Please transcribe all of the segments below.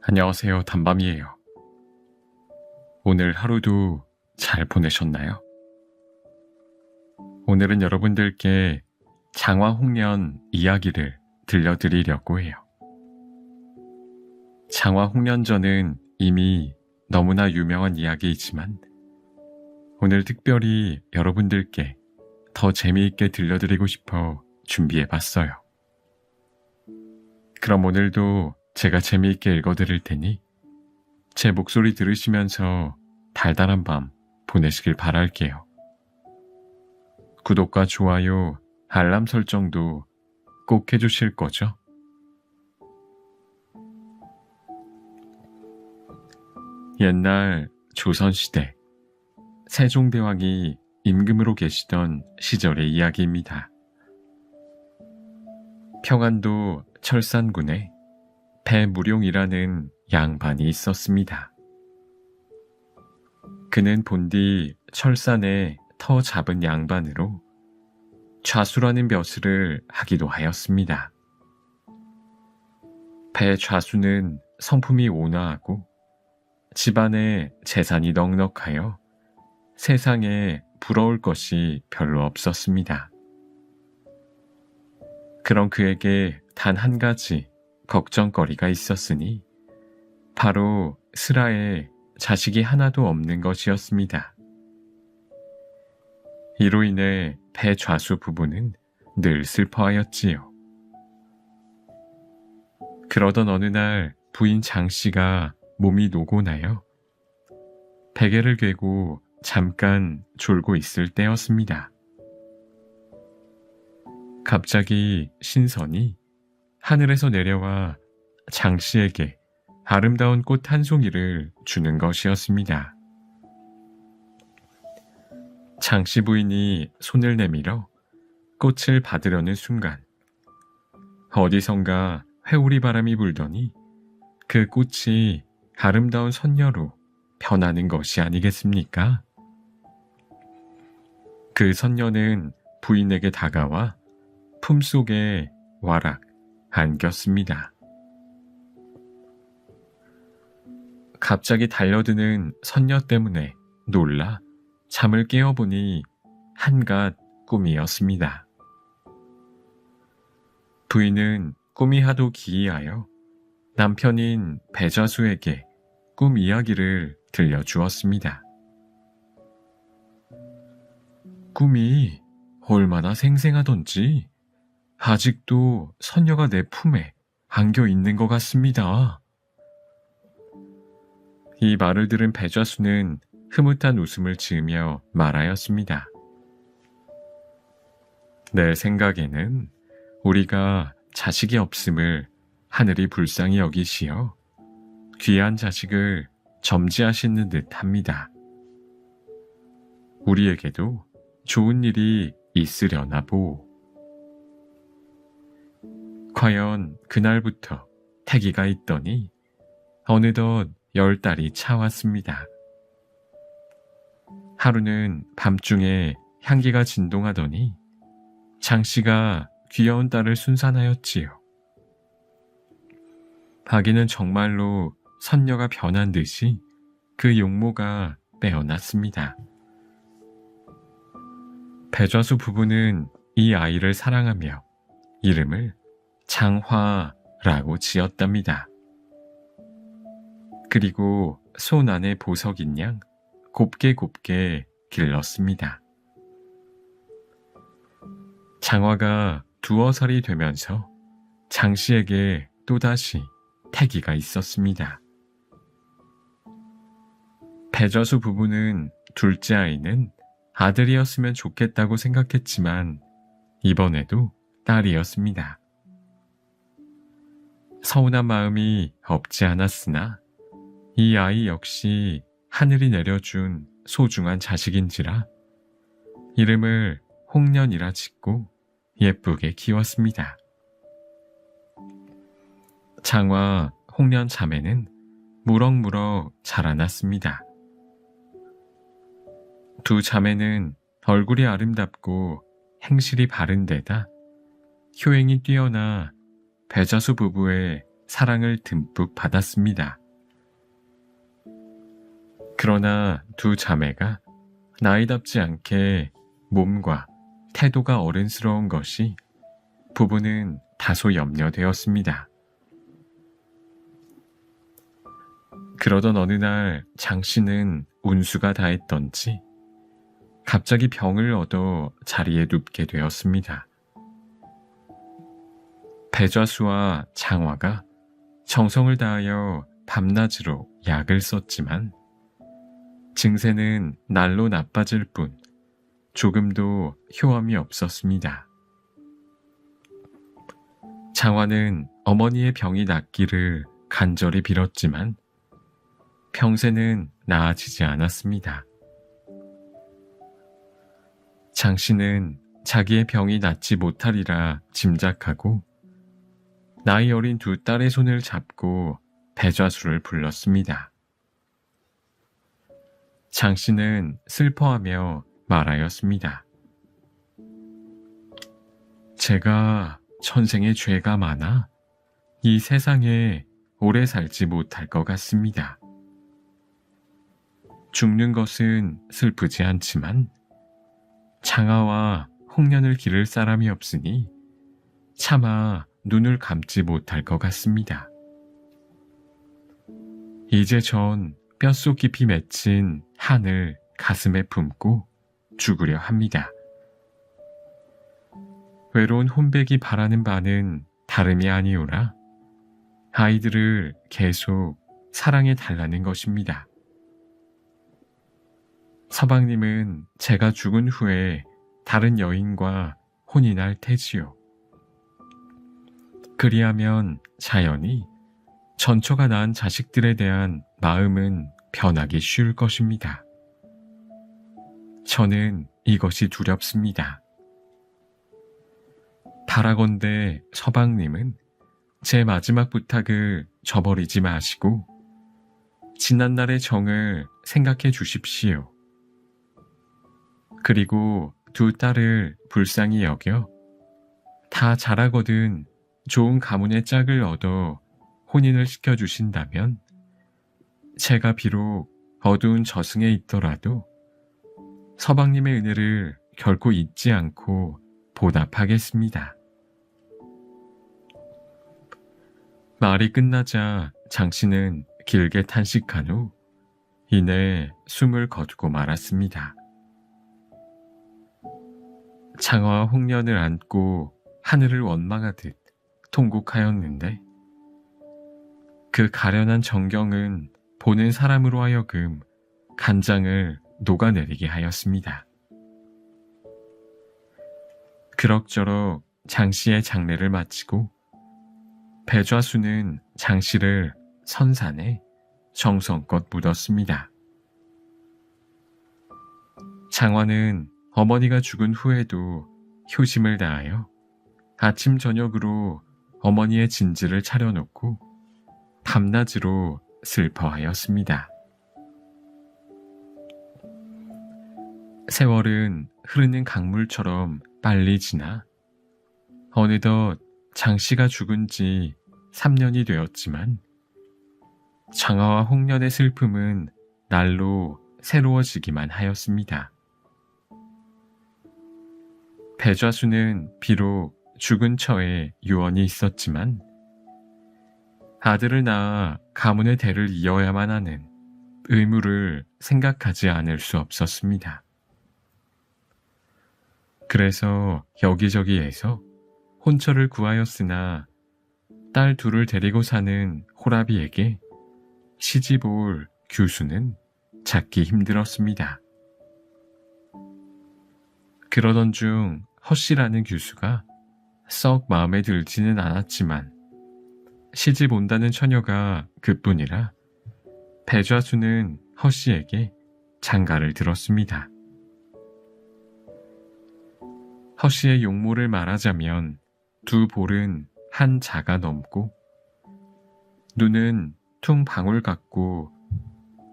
안녕하세요. 단밤이에요. 오늘 하루도 잘 보내셨나요? 오늘은 여러분들께 장화홍련 이야기를 들려드리려고 해요. 장화홍련전은 이미 너무나 유명한 이야기이지만 오늘 특별히 여러분들께 더 재미있게 들려드리고 싶어 준비해봤어요. 그럼 오늘도 제가 재미있게 읽어드릴 테니 제 목소리 들으시면서 달달한 밤 보내시길 바랄게요. 구독과 좋아요, 알람 설정도 꼭 해주실 거죠? 옛날 조선시대 세종대왕이 임금으로 계시던 시절의 이야기입니다. 평안도 철산군에 배무룡이라는 양반이 있었습니다. 그는 본디 철산의 터 잡은 양반으로 좌수라는 벼슬을 하기도 하였습니다. 배 좌수는 성품이 온화하고 집안에 재산이 넉넉하여 세상에 부러울 것이 별로 없었습니다. 그런 그에게 단 한 가지 걱정거리가 있었으니 바로 슬하에 자식이 하나도 없는 것이었습니다. 이로 인해 배좌수 부부는 늘 슬퍼하였지요. 그러던 어느 날 부인 장씨가 몸이 노곤하여 베개를 괴고 잠깐 졸고 있을 때였습니다. 갑자기 신선이 하늘에서 내려와 장씨에게 아름다운 꽃 한 송이를 주는 것이었습니다. 장씨 부인이 손을 내밀어 꽃을 받으려는 순간 어디선가 회오리 바람이 불더니 그 꽃이 아름다운 선녀로 변하는 것이 아니겠습니까? 그 선녀는 부인에게 다가와 품속에 와락 안겼습니다. 갑자기 달려드는 선녀 때문에 놀라 잠을 깨어보니 한갓 꿈이었습니다. 부인은 꿈이 하도 기이하여 남편인 배좌수에게 꿈 이야기를 들려주었습니다. 꿈이 얼마나 생생하던지 아직도 선녀가 내 품에 안겨 있는 것 같습니다. 이 말을 들은 배좌수는 흐뭇한 웃음을 지으며 말하였습니다. 내 생각에는 우리가 자식이 없음을 하늘이 불쌍히 여기시어 귀한 자식을 점지하시는 듯합니다. 우리에게도 좋은 일이 있으려나 보. 과연 그날부터 태기가 있더니 어느덧 10달이 차왔습니다. 하루는 밤중에 향기가 진동하더니 장씨가 귀여운 딸을 순산하였지요. 아기는 정말로 선녀가 변한 듯이 그 용모가 빼어났습니다. 배좌수 부부는 이 아이를 사랑하며 이름을 장화라고 지었답니다. 그리고 손 안에 보석인 양 곱게 길렀습니다. 장화가 2살이 되면서 장씨에게 또다시 태기가 있었습니다. 배좌수 부부는 둘째 아이는 아들이었으면 좋겠다고 생각했지만 이번에도 딸이었습니다. 서운한 마음이 없지 않았으나 이 아이 역시 하늘이 내려준 소중한 자식인지라 이름을 홍련이라 짓고 예쁘게 키웠습니다. 장화, 홍련 자매는 무럭무럭 자라났습니다. 두 자매는 얼굴이 아름답고 행실이 바른 데다 효행이 뛰어나 배자수 부부의 사랑을 듬뿍 받았습니다. 그러나 두 자매가 나이답지 않게 몸과 태도가 어른스러운 것이 부부는 다소 염려되었습니다. 그러던 어느 날 장 씨는 운수가 다했던지 갑자기 병을 얻어 자리에 눕게 되었습니다. 배좌수와 장화가 정성을 다하여 밤낮으로 약을 썼지만 증세는 날로 나빠질 뿐 조금도 효험이 없었습니다. 장화는 어머니의 병이 낫기를 간절히 빌었지만 평세는 나아지지 않았습니다. 장 씨는 자기의 병이 낫지 못하리라 짐작하고 나이 어린 두 딸의 손을 잡고 배좌수를 불렀습니다. 장 씨는 슬퍼하며 말하였습니다. 제가 천생의 죄가 많아 이 세상에 오래 살지 못할 것 같습니다. 죽는 것은 슬프지 않지만 장하와 홍련을 기를 사람이 없으니 차마 눈을 감지 못할 것 같습니다. 이제 전 뼛속 깊이 맺힌 한을 가슴에 품고 죽으려 합니다. 외로운 혼백이 바라는 바는 다름이 아니오라 아이들을 계속 사랑해 달라는 것입니다. 서방님은 제가 죽은 후에 다른 여인과 혼인할 테지요. 그리하면 자연히 전처가 낳은 자식들에 대한 마음은 변하기 쉬울 것입니다. 저는 이것이 두렵습니다. 바라건대 서방님은 제 마지막 부탁을 저버리지 마시고 지난날의 정을 생각해 주십시오. 그리고 두 딸을 불쌍히 여겨 다 자라거든 좋은 가문의 짝을 얻어 혼인을 시켜주신다면 제가 비록 어두운 저승에 있더라도 서방님의 은혜를 결코 잊지 않고 보답하겠습니다. 말이 끝나자 장 씨는 길게 탄식한 후 이내 숨을 거두고 말았습니다. 장화와 홍련을 안고 하늘을 원망하듯 통곡하였는데 그 가련한 정경은 보는 사람으로 하여금 간장을 녹아내리게 하였습니다. 그럭저럭 장 씨의 장례를 마치고 배좌수는 장 씨를 선산에 정성껏 묻었습니다. 장화는 어머니가 죽은 후에도 효심을 다하여 아침 저녁으로 어머니의 진지를 차려놓고 밤낮으로 슬퍼하였습니다. 세월은 흐르는 강물처럼 빨리 지나 어느덧 장 씨가 죽은 지 3년이 되었지만 장화와 홍련의 슬픔은 날로 새로워지기만 하였습니다. 배좌수는 비록 죽은 처에 유언이 있었지만 아들을 낳아 가문의 대를 이어야만 하는 의무를 생각하지 않을 수 없었습니다. 그래서 여기저기에서 혼처를 구하였으나 딸 둘을 데리고 사는 호라비에게 시집 올 규수는 찾기 힘들었습니다. 그러던 중 허씨라는 규수가 썩 마음에 들지는 않았지만 시집 온다는 처녀가 그뿐이라 배좌수는 허씨에게 장가를 들었습니다. 허씨의 용모를 말하자면 두 볼은 한 자가 넘고 눈은 퉁 방울 같고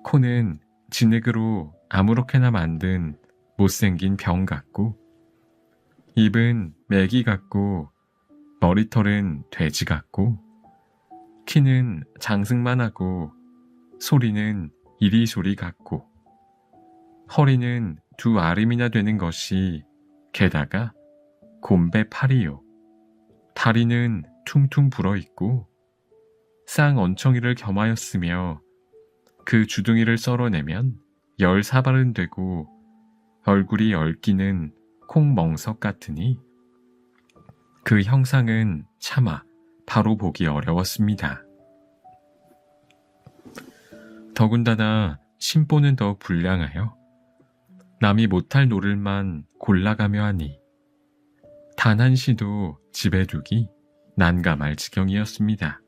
코는 진흙으로 아무렇게나 만든 못생긴 병 같고 입은 메기 같고 머리털은 돼지 같고 키는 장승만 하고 소리는 이리 소리 같고 허리는 두 아름이나 되는 것이 게다가 곰배 팔이요. 다리는 퉁퉁 불어있고 쌍언청이를 겸하였으며 그 주둥이를 썰어내면 10사발은 되고 얼굴이 얽기는 콩멍석 같으니 그 형상은 차마 바로 보기 어려웠습니다. 더군다나 심보는 더욱 불량하여 남이 못할 노를만 골라가며 하니 단 한 시도 집에 두기 난감할 지경이었습니다.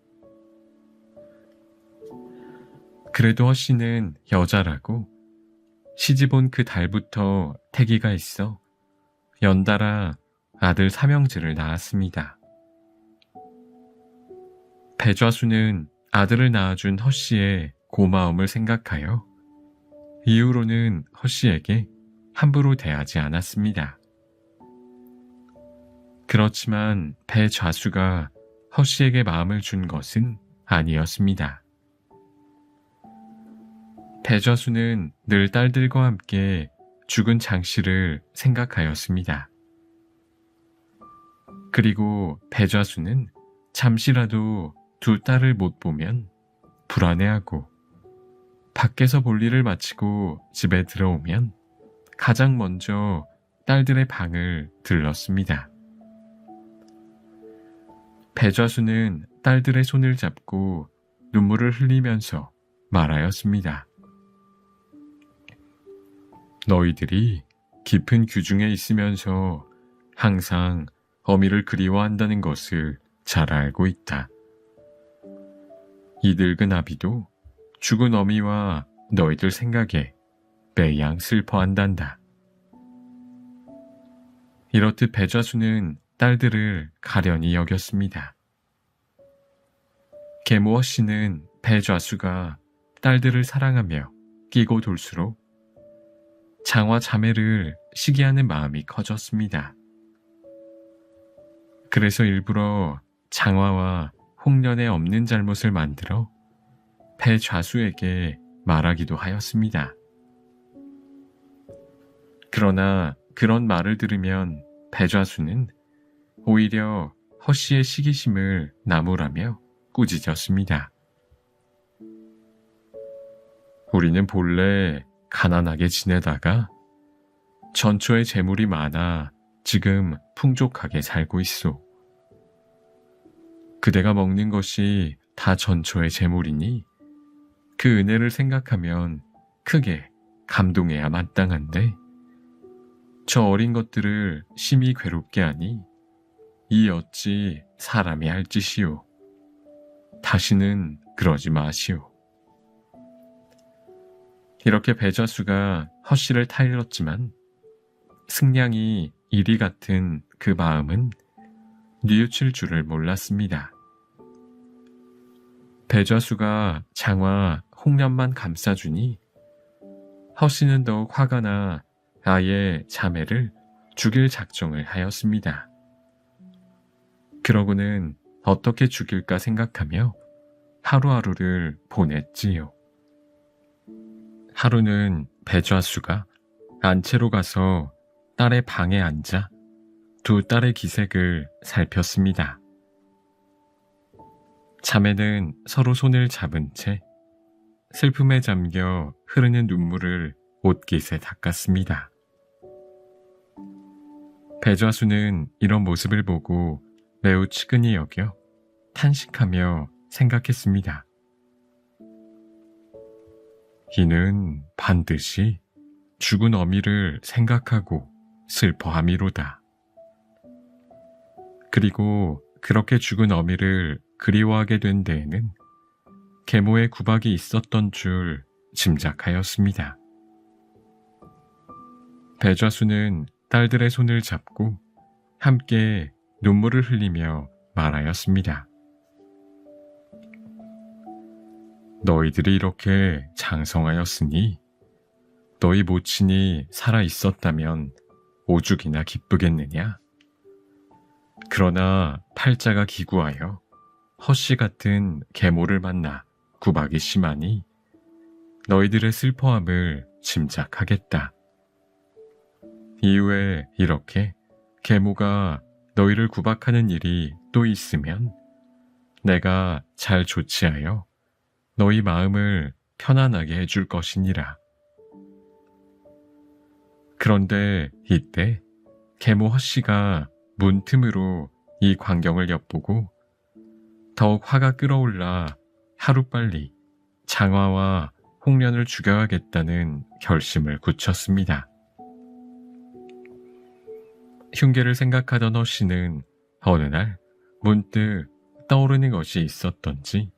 그래도 허씨는 여자라고 시집 온 그 달부터 태기가 있어 연달아 아들 삼형제를 낳았습니다. 배좌수는 아들을 낳아준 허씨의 고마움을 생각하여 이후로는 허씨에게 함부로 대하지 않았습니다. 그렇지만 배좌수가 허씨에게 마음을 준 것은 아니었습니다. 배좌수는 늘 딸들과 함께 죽은 장씨를 생각하였습니다. 그리고 배좌수는 잠시라도 두 딸을 못 보면 불안해하고 밖에서 볼 일을 마치고 집에 들어오면 가장 먼저 딸들의 방을 들렀습니다. 배좌수는 딸들의 손을 잡고 눈물을 흘리면서 말하였습니다. 너희들이 깊은 규중에 있으면서 항상 어미를 그리워한다는 것을 잘 알고 있다. 이 늙은 아비도 죽은 어미와 너희들 생각에 매양 슬퍼한단다. 이렇듯 배좌수는 딸들을 가련히 여겼습니다. 계모 허씨는 배좌수가 딸들을 사랑하며 끼고 돌수록 장화 자매를 시기하는 마음이 커졌습니다. 그래서 일부러 장화와 홍련에 없는 잘못을 만들어 배좌수에게 말하기도 하였습니다. 그러나 그런 말을 들으면 배좌수는 오히려 허씨의 시기심을 나무라며 꾸짖었습니다. 우리는 본래 가난하게 지내다가 전초에 재물이 많아 지금 풍족하게 살고 있소. 그대가 먹는 것이 다 전초의 재물이니 그 은혜를 생각하면 크게 감동해야 마땅한데 저 어린 것들을 심히 괴롭게 하니 이 어찌 사람이 할 짓이오. 다시는 그러지 마시오. 이렇게 배좌수가 허씨를 타일렀지만 승냥이 이리 같은 그 마음은 뉘우칠 줄을 몰랐습니다. 배좌수가 장화 홍련만 감싸주니 허씨는 더욱 화가 나 아예 자매를 죽일 작정을 하였습니다. 그러고는 어떻게 죽일까 생각하며 하루하루를 보냈지요. 하루는 배좌수가 안채로 가서 딸의 방에 앉아 두 딸의 기색을 살폈습니다. 자매는 서로 손을 잡은 채 슬픔에 잠겨 흐르는 눈물을 옷깃에 닦았습니다. 배좌수는 이런 모습을 보고 매우 측은히 여겨 탄식하며 생각했습니다. 이는 반드시 죽은 어미를 생각하고 슬퍼함이로다. 그리고 그렇게 죽은 어미를 그리워하게 된 데에는 계모의 구박이 있었던 줄 짐작하였습니다. 배좌수는 딸들의 손을 잡고 함께 눈물을 흘리며 말하였습니다. 너희들이 이렇게 장성하였으니 너희 모친이 살아 있었다면 오죽이나 기쁘겠느냐. 그러나 팔자가 기구하여 허씨 같은 계모를 만나 구박이 심하니 너희들의 슬퍼함을 짐작하겠다. 이후에 이렇게 계모가 너희를 구박하는 일이 또 있으면 내가 잘 조치하여 너희 마음을 편안하게 해줄 것이니라. 그런데 이때 계모 허씨가 문틈으로 이 광경을 엿보고 더욱 화가 끓어올라 하루빨리 장화와 홍련을 죽여야겠다는 결심을 굳혔습니다. 흉계를 생각하던 허씨는 어느 날 문득 떠오르는 것이 있었던지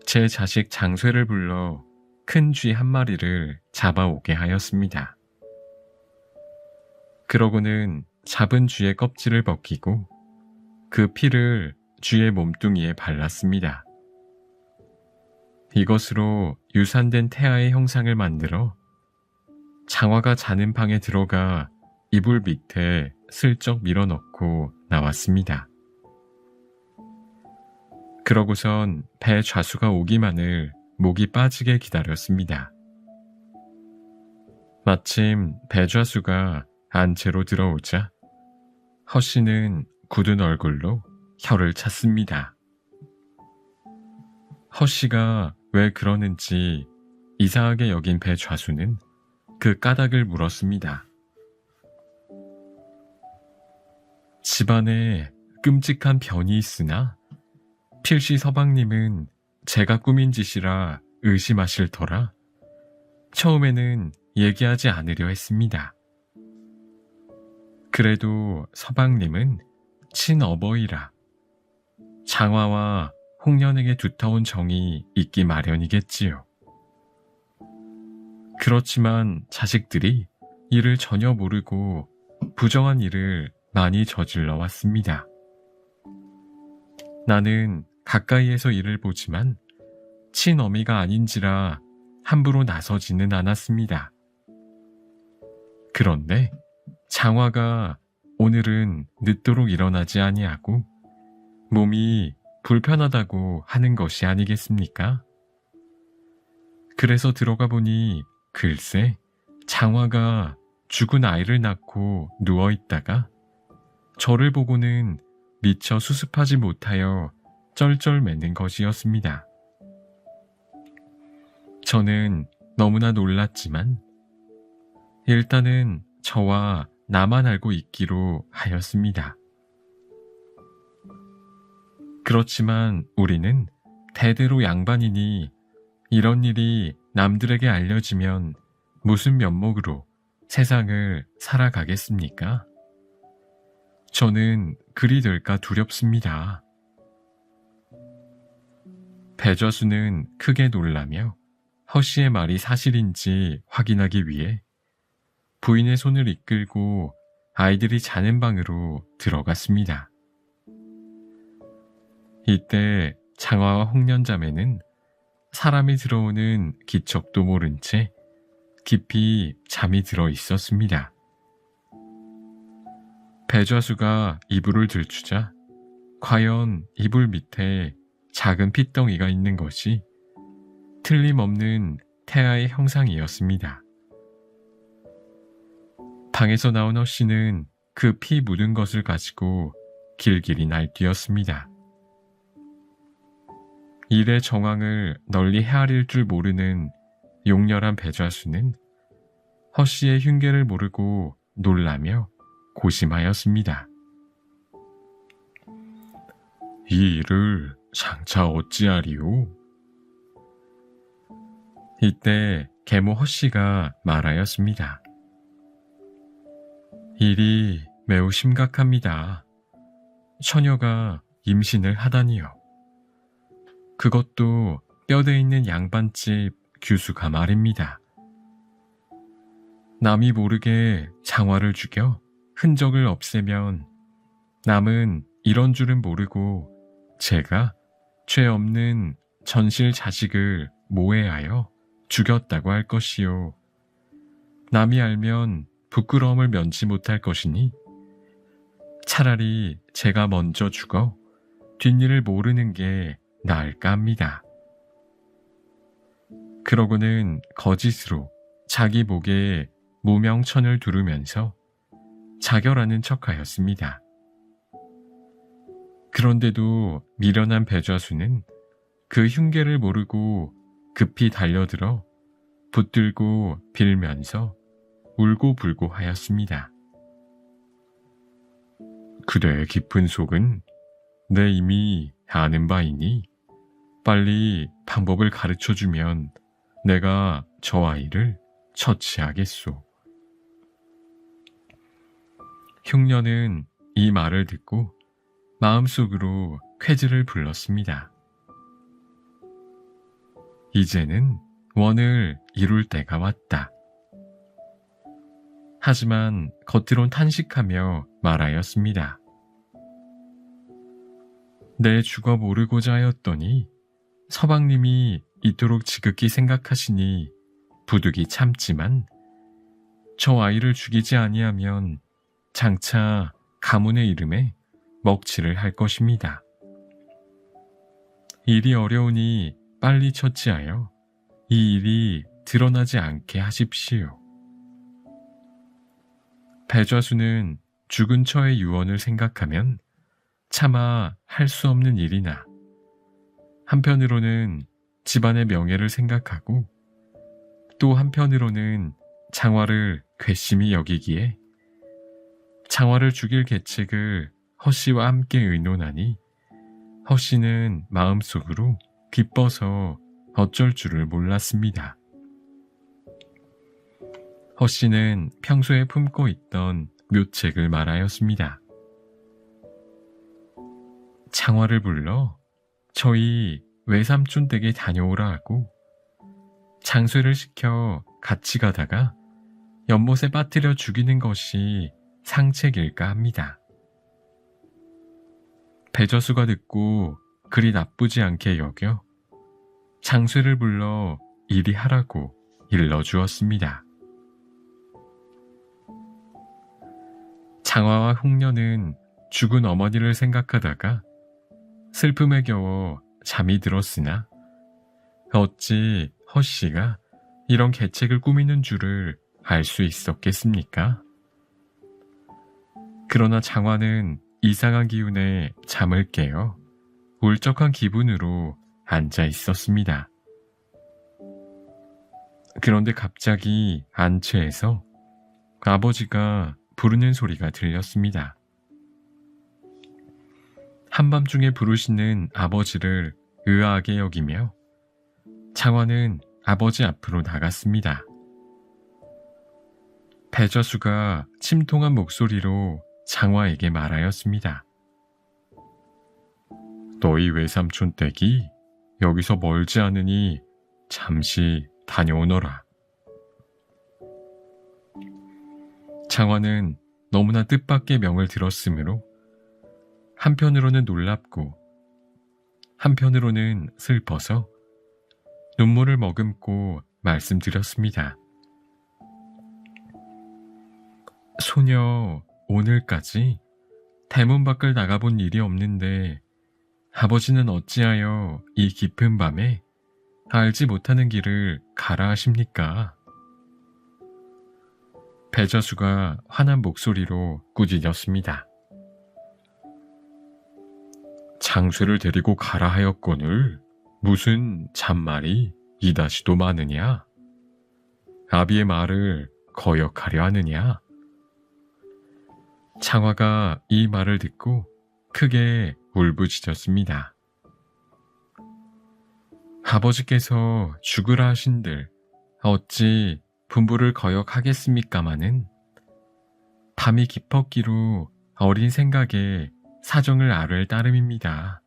제 자식 장쇠를 불러 큰 쥐 한 마리를 잡아오게 하였습니다. 그러고는 잡은 쥐의 껍질을 벗기고 그 피를 쥐의 몸뚱이에 발랐습니다. 이것으로 유산된 태아의 형상을 만들어 장화가 자는 방에 들어가 이불 밑에 슬쩍 밀어넣고 나왔습니다. 그러고선 배 좌수가 오기만을 목이 빠지게 기다렸습니다. 마침 배 좌수가 안채로 들어오자 허씨는 굳은 얼굴로 혀를 찼습니다. 허씨가 왜 그러는지 이상하게 여긴 배 좌수는 그 까닭을 물었습니다. 집안에 끔찍한 변이 있으나 필시 서방님은 제가 꾸민 짓이라 의심하실 터라 처음에는 얘기하지 않으려 했습니다. 그래도 서방님은 친어버이라 장화와 홍련에게 두터운 정이 있기 마련이겠지요. 그렇지만 자식들이 이를 전혀 모르고 부정한 일을 많이 저질러 왔습니다. 나는 가까이에서 이를 보지만 친어미가 아닌지라 함부로 나서지는 않았습니다. 그런데 장화가 오늘은 늦도록 일어나지 아니하고 몸이 불편하다고 하는 것이 아니겠습니까? 그래서 들어가 보니 글쎄 장화가 죽은 아이를 낳고 누워있다가 저를 보고는 미처 수습하지 못하여 쩔쩔매는 것이었습니다. 저는 너무나 놀랐지만 일단은 저와 나만 알고 있기로 하였습니다. 그렇지만 우리는 대대로 양반이니 이런 일이 남들에게 알려지면 무슨 면목으로 세상을 살아가겠습니까? 저는 그리 될까 두렵습니다. 배좌수는 크게 놀라며 허씨의 말이 사실인지 확인하기 위해 부인의 손을 이끌고 아이들이 자는 방으로 들어갔습니다. 이때 장화와 홍련자매는 사람이 들어오는 기척도 모른 채 깊이 잠이 들어 있었습니다. 배좌수가 이불을 들추자 과연 이불 밑에 작은 핏덩이가 있는 것이 틀림없는 태아의 형상이었습니다. 방에서 나온 허씨는 그 피 묻은 것을 가지고 길길이 날뛰었습니다. 일의 정황을 널리 헤아릴 줄 모르는 용렬한 배좌수는 허씨의 흉계를 모르고 놀라며 고심하였습니다. 이 일을 장차 어찌하리요? 이때 계모 허씨가 말하였습니다. 일이 매우 심각합니다. 처녀가 임신을 하다니요. 그것도 뼈대 있는 양반집 규수가 말입니다. 남이 모르게 장화를 죽여 흔적을 없애면 남은 이런 줄은 모르고 제가 죄 없는 전실 자식을 모해하여 죽였다고 할 것이요. 남이 알면 부끄러움을 면치 못할 것이니 차라리 제가 먼저 죽어 뒷일을 모르는 게 나을까 합니다. 그러고는 거짓으로 자기 목에 무명천을 두르면서 자결하는 척하였습니다. 그런데도 미련한 배좌수는 그 흉계를 모르고 급히 달려들어 붙들고 빌면서 울고불고 하였습니다. 그대의 깊은 속은 내 이미 아는 바이니 빨리 방법을 가르쳐주면 내가 저 아이를 처치하겠소. 흉녀는 이 말을 듣고 마음속으로 쾌즈를 불렀습니다. 이제는 원을 이룰 때가 왔다. 하지만 겉으론 탄식하며 말하였습니다. 내 죽어 모르고자 하였더니 서방님이 이토록 지극히 생각하시니 부득이 참지만 저 아이를 죽이지 아니하면 장차 가문의 이름에 먹칠을 할 것입니다. 일이 어려우니 빨리 처치하여 이 일이 드러나지 않게 하십시오. 배좌수는 죽은 처의 유언을 생각하면 차마 할 수 없는 일이나 한편으로는 집안의 명예를 생각하고 또 한편으로는 장화를 괘씸히 여기기에 장화를 죽일 계책을 허씨와 함께 의논하니 허씨는 마음속으로 기뻐서 어쩔 줄을 몰랐습니다. 허씨는 평소에 품고 있던 묘책을 말하였습니다. 장화를 불러 저희 외삼촌 댁에 다녀오라 하고 장쇠를 시켜 같이 가다가 연못에 빠뜨려 죽이는 것이 상책일까 합니다. 배저수가 듣고 그리 나쁘지 않게 여겨 장쇠를 불러 이리 하라고 일러주었습니다. 장화와 흉녀는 죽은 어머니를 생각하다가 슬픔에 겨워 잠이 들었으나 어찌 허씨가 이런 계책을 꾸미는 줄을 알 수 있었겠습니까? 그러나 장화는 이상한 기운에 잠을 깨어 울적한 기분으로 앉아 있었습니다. 그런데 갑자기 안채에서 아버지가 부르는 소리가 들렸습니다. 한밤중에 부르시는 아버지를 의아하게 여기며 장화는 아버지 앞으로 나갔습니다. 배저수가 침통한 목소리로 장화에게 말하였습니다. 너희 외삼촌 댁이 여기서 멀지 않으니 잠시 다녀오너라. 장화는 너무나 뜻밖의 명을 들었으므로 한편으로는 놀랍고 한편으로는 슬퍼서 눈물을 머금고 말씀드렸습니다. 소녀 오늘까지 대문 밖을 나가본 일이 없는데 아버지는 어찌하여 이 깊은 밤에 알지 못하는 길을 가라 하십니까? 배저수가 화난 목소리로 꾸짖었습니다. 장쇠를 데리고 가라 하였거늘 무슨 잔말이 이다시도 많으냐? 아비의 말을 거역하려 하느냐? 장화가 이 말을 듣고 크게 울부짖었습니다. 아버지께서 죽으라 하신들 어찌 분부를 거역하겠습니까마는 밤이 깊었기로 어린 생각에 사정을 아를 따름입니다.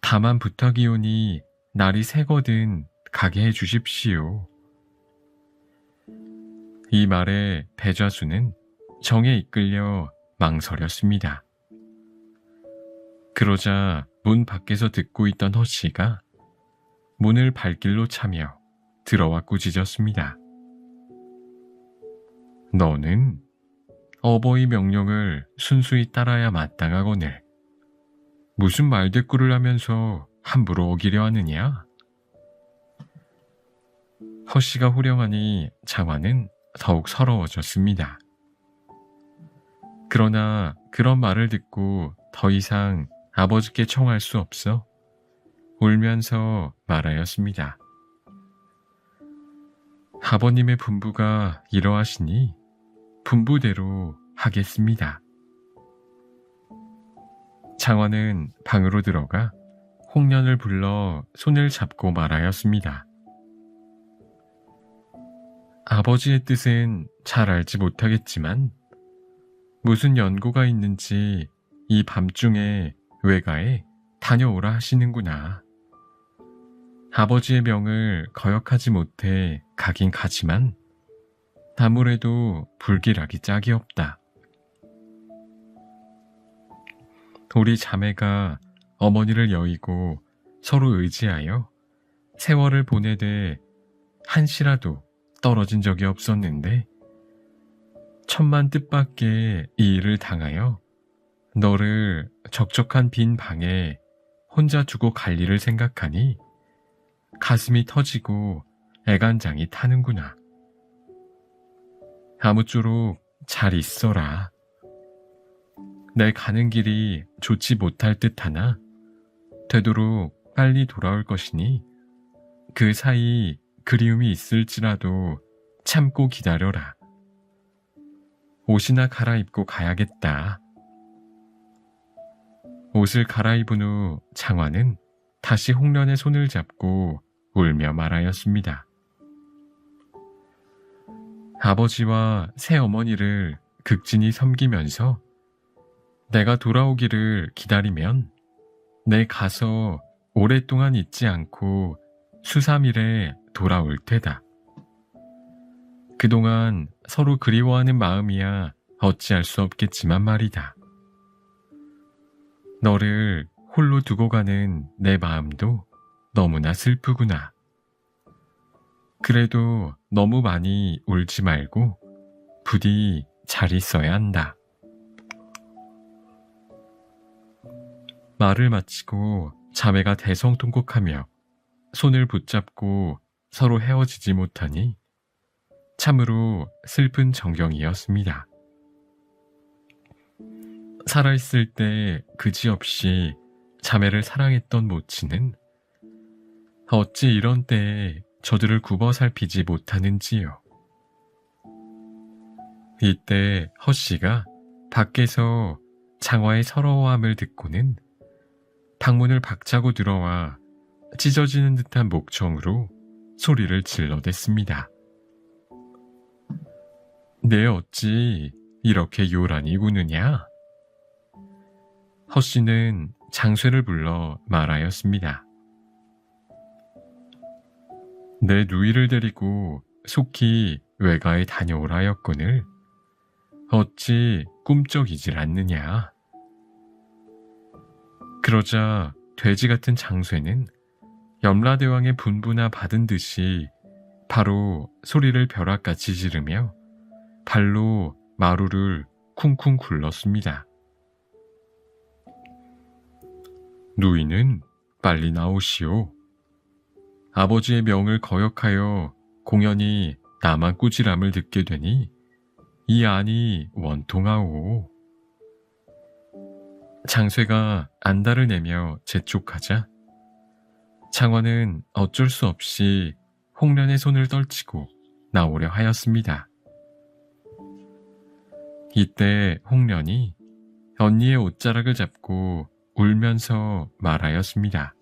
다만 부탁이오니 날이 새거든 가게 해주십시오. 이 말에 배좌수는 정에 이끌려 망설였습니다. 그러자 문 밖에서 듣고 있던 허씨가 문을 발길로 차며 들어와 꾸짖었습니다. 너는 어버이 명령을 순수히 따라야 마땅하거늘 무슨 말대꾸를 하면서 함부로 어기려 하느냐? 허씨가 후령하니 장화는 더욱 서러워졌습니다. 그러나 그런 말을 듣고 더 이상 아버지께 청할 수 없어 울면서 말하였습니다. 아버님의 분부가 이러하시니 분부대로 하겠습니다. 장화는 방으로 들어가 홍련을 불러 손을 잡고 말하였습니다. 아버지의 뜻은 잘 알지 못하겠지만 무슨 연고가 있는지 이 밤중에 외가에 다녀오라 하시는구나. 아버지의 명을 거역하지 못해 가긴 가지만 아무래도 불길하기 짝이 없다. 우리 자매가 어머니를 여의고 서로 의지하여 세월을 보내되 한시라도 떨어진 적이 없었는데 천만 뜻밖의 이 일을 당하여 너를 적적한 빈 방에 혼자 두고 갈 일을 생각하니 가슴이 터지고 애간장이 타는구나. 아무쪼록 잘 있어라. 내 가는 길이 좋지 못할 듯하나 되도록 빨리 돌아올 것이니 그 사이 그리움이 있을지라도 참고 기다려라. 옷이나 갈아입고 가야겠다. 옷을 갈아입은 후 장화는 다시 홍련의 손을 잡고 울며 말하였습니다. 아버지와 새어머니를 극진히 섬기면서 내가 돌아오기를 기다리면 내 가서 오랫동안 있지 않고 수삼일에 돌아올 테다. 그동안 서로 그리워하는 마음이야 어찌할 수 없겠지만 말이다. 너를 홀로 두고 가는 내 마음도 너무나 슬프구나. 그래도 너무 많이 울지 말고 부디 잘 있어야 한다. 말을 마치고 자매가 대성통곡하며 손을 붙잡고 서로 헤어지지 못하니 참으로 슬픈 정경이었습니다. 살아있을 때 그지없이 자매를 사랑했던 모친은 어찌 이런 때에 저들을 굽어 살피지 못하는지요. 이때 허씨가 밖에서 장화의 서러워함을 듣고는 방문을 박차고 들어와 찢어지는 듯한 목청으로 소리를 질러댔습니다. 내 어찌 이렇게 요란히 구느냐? 허씨는 장쇠를 불러 말하였습니다. 내 누이를 데리고 속히 외가에 다녀오라 하였거늘 어찌 꿈쩍이질 않느냐. 그러자 돼지 같은 장쇠는 염라대왕의 분부나 받은 듯이 바로 소리를 벼락같이 지르며 발로 마루를 쿵쿵 굴렀습니다. 누이는 빨리 나오시오. 아버지의 명을 거역하여 공연히 나만 꾸지람을 듣게 되니 이 안이 원통하오. 장쇠가 안달을 내며 재촉하자 장화는 어쩔 수 없이 홍련의 손을 떨치고 나오려 하였습니다. 이때 홍련이 언니의 옷자락을 잡고 울면서 말하였습니다.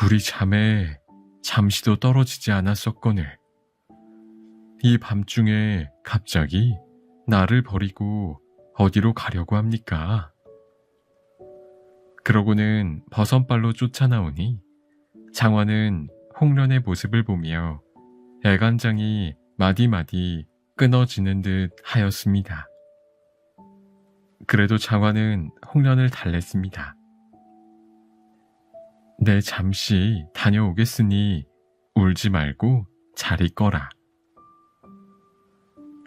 우리 자매 잠시도 떨어지지 않았었거늘 이 밤중에 갑자기 나를 버리고 어디로 가려고 합니까? 그러고는 버선발로 쫓아나오니 장화는 홍련의 모습을 보며 애간장이 마디마디 끊어지는 듯 하였습니다. 그래도 장화는 홍련을 달랬습니다. 내 잠시 다녀오겠으니 울지 말고 잘 있거라.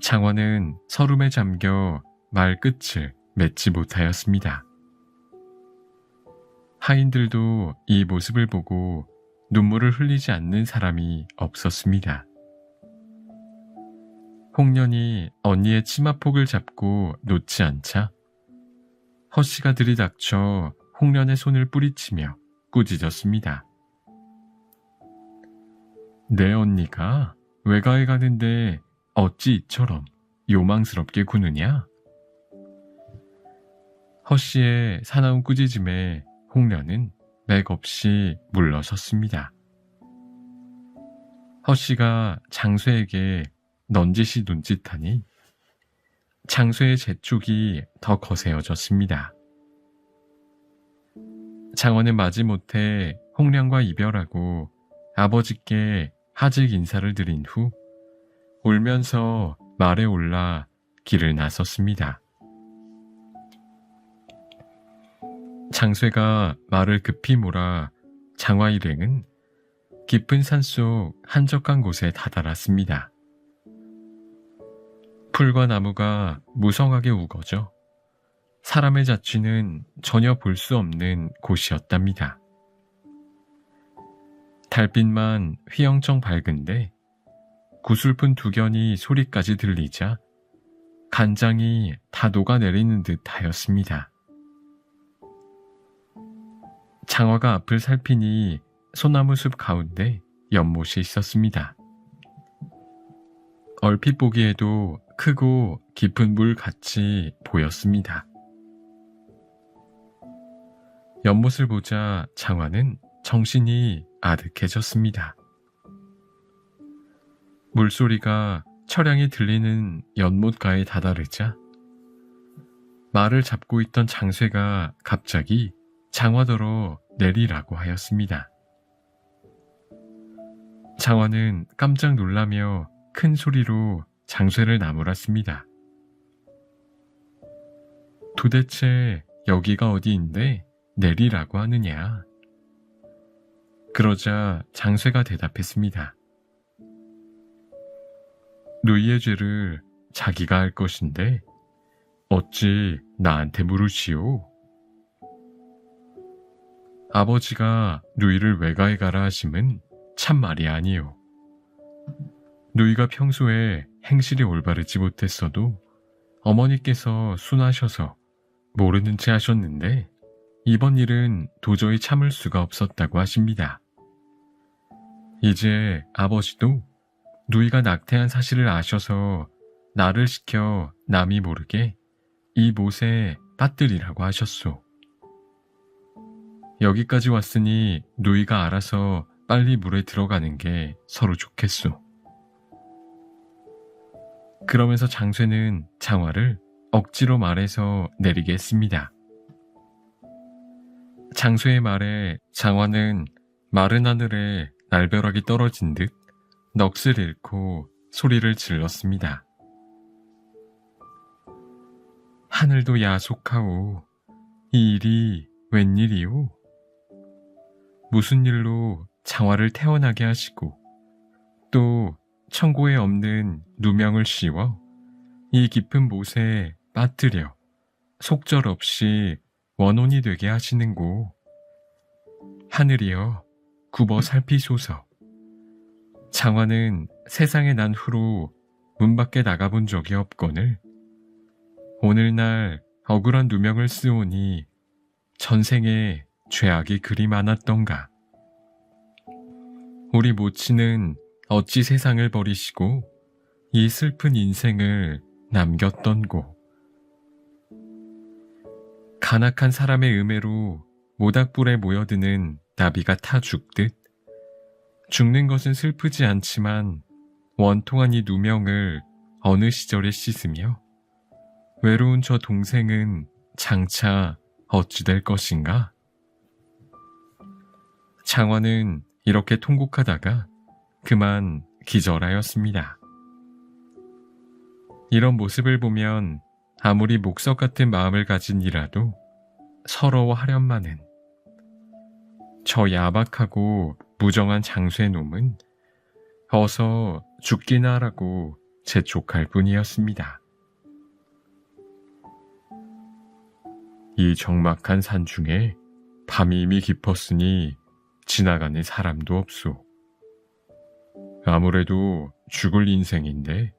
장화는 서름에 잠겨 말끝을 맺지 못하였습니다. 하인들도 이 모습을 보고 눈물을 흘리지 않는 사람이 없었습니다. 홍련이 언니의 치마폭을 잡고 놓지 않자 허씨가 들이닥쳐 홍련의 손을 뿌리치며 꾸짖었습니다. 내 언니가 외가에 가는데 어찌 이처럼 요망스럽게 구느냐? 허씨의 사나운 꾸짖음에 홍련은 맥없이 물러섰습니다. 허씨가 장쇠에게 넌지시 눈짓하니 장쇠의 재촉이 더 거세어졌습니다. 장원은 마지못해 홍련과 이별하고 아버지께 하직 인사를 드린 후 울면서 말에 올라 길을 나섰습니다. 장쇠가 말을 급히 몰아 장화 일행은 깊은 산속 한적한 곳에 다다랐습니다. 풀과 나무가 무성하게 우거져 사람의 자취는 전혀 볼 수 없는 곳이었답니다. 달빛만 휘영청 밝은데 구슬픈 두견이 소리까지 들리자 간장이 다 녹아내리는 듯 하였습니다. 장화가 앞을 살피니 소나무 숲 가운데 연못이 있었습니다. 얼핏 보기에도 크고 깊은 물 같이 보였습니다. 연못을 보자 장화는 정신이 아득해졌습니다. 물소리가 처량히 들리는 연못가에 다다르자 말을 잡고 있던 장쇠가 갑자기 장화더러 내리라고 하였습니다. 장화는 깜짝 놀라며 큰 소리로 장쇠를 나무랐습니다. 도대체 여기가 어디인데 내리라고 하느냐? 그러자 장쇠가 대답했습니다. 누이의 죄를 자기가 할 것인데 어찌 나한테 물으시오? 아버지가 누이를 외가에 가라 하심은 참말이 아니요. 누이가 평소에 행실이 올바르지 못했어도 어머니께서 순하셔서 모르는 채 하셨는데 이번 일은 도저히 참을 수가 없었다고 하십니다. 이제 아버지도 누이가 낙태한 사실을 아셔서 나를 시켜 남이 모르게 이 못에 빠뜨리라고 하셨소. 여기까지 왔으니 누이가 알아서 빨리 물에 들어가는 게 서로 좋겠소. 그러면서 장쇠는 장화를 억지로 말해서 내리게 했습니다. 장쇠의 말에 장화는 마른 하늘에 날벼락이 떨어진 듯 넋을 잃고 소리를 질렀습니다. 하늘도 야속하오. 이 일이 웬일이오? 무슨 일로 장화를 태어나게 하시고 또 천고에 없는 누명을 씌워 이 깊은 못에 빠뜨려 속절없이 원혼이 되게 하시는고. 하늘이여 굽어 살피소서. 장화는 세상에 난 후로 문 밖에 나가본 적이 없거늘 오늘날 억울한 누명을 쓰오니 전생에 죄악이 그리 많았던가. 우리 모친은 어찌 세상을 버리시고 이 슬픈 인생을 남겼던고. 간악한 사람의 음해로 모닥불에 모여드는 나비가 타 죽듯 죽는 것은 슬프지 않지만 원통한 이 누명을 어느 시절에 씻으며 외로운 저 동생은 장차 어찌 될 것인가? 장화는 이렇게 통곡하다가 그만 기절하였습니다. 이런 모습을 보면 아무리 목석 같은 마음을 가진 이라도 서러워하련마는 저 야박하고 무정한 장쇠놈은 어서 죽기나 하라고 재촉할 뿐이었습니다. 이 적막한 산중에 밤이 이미 깊었으니 지나가는 사람도 없소. 아무래도 죽을 인생인데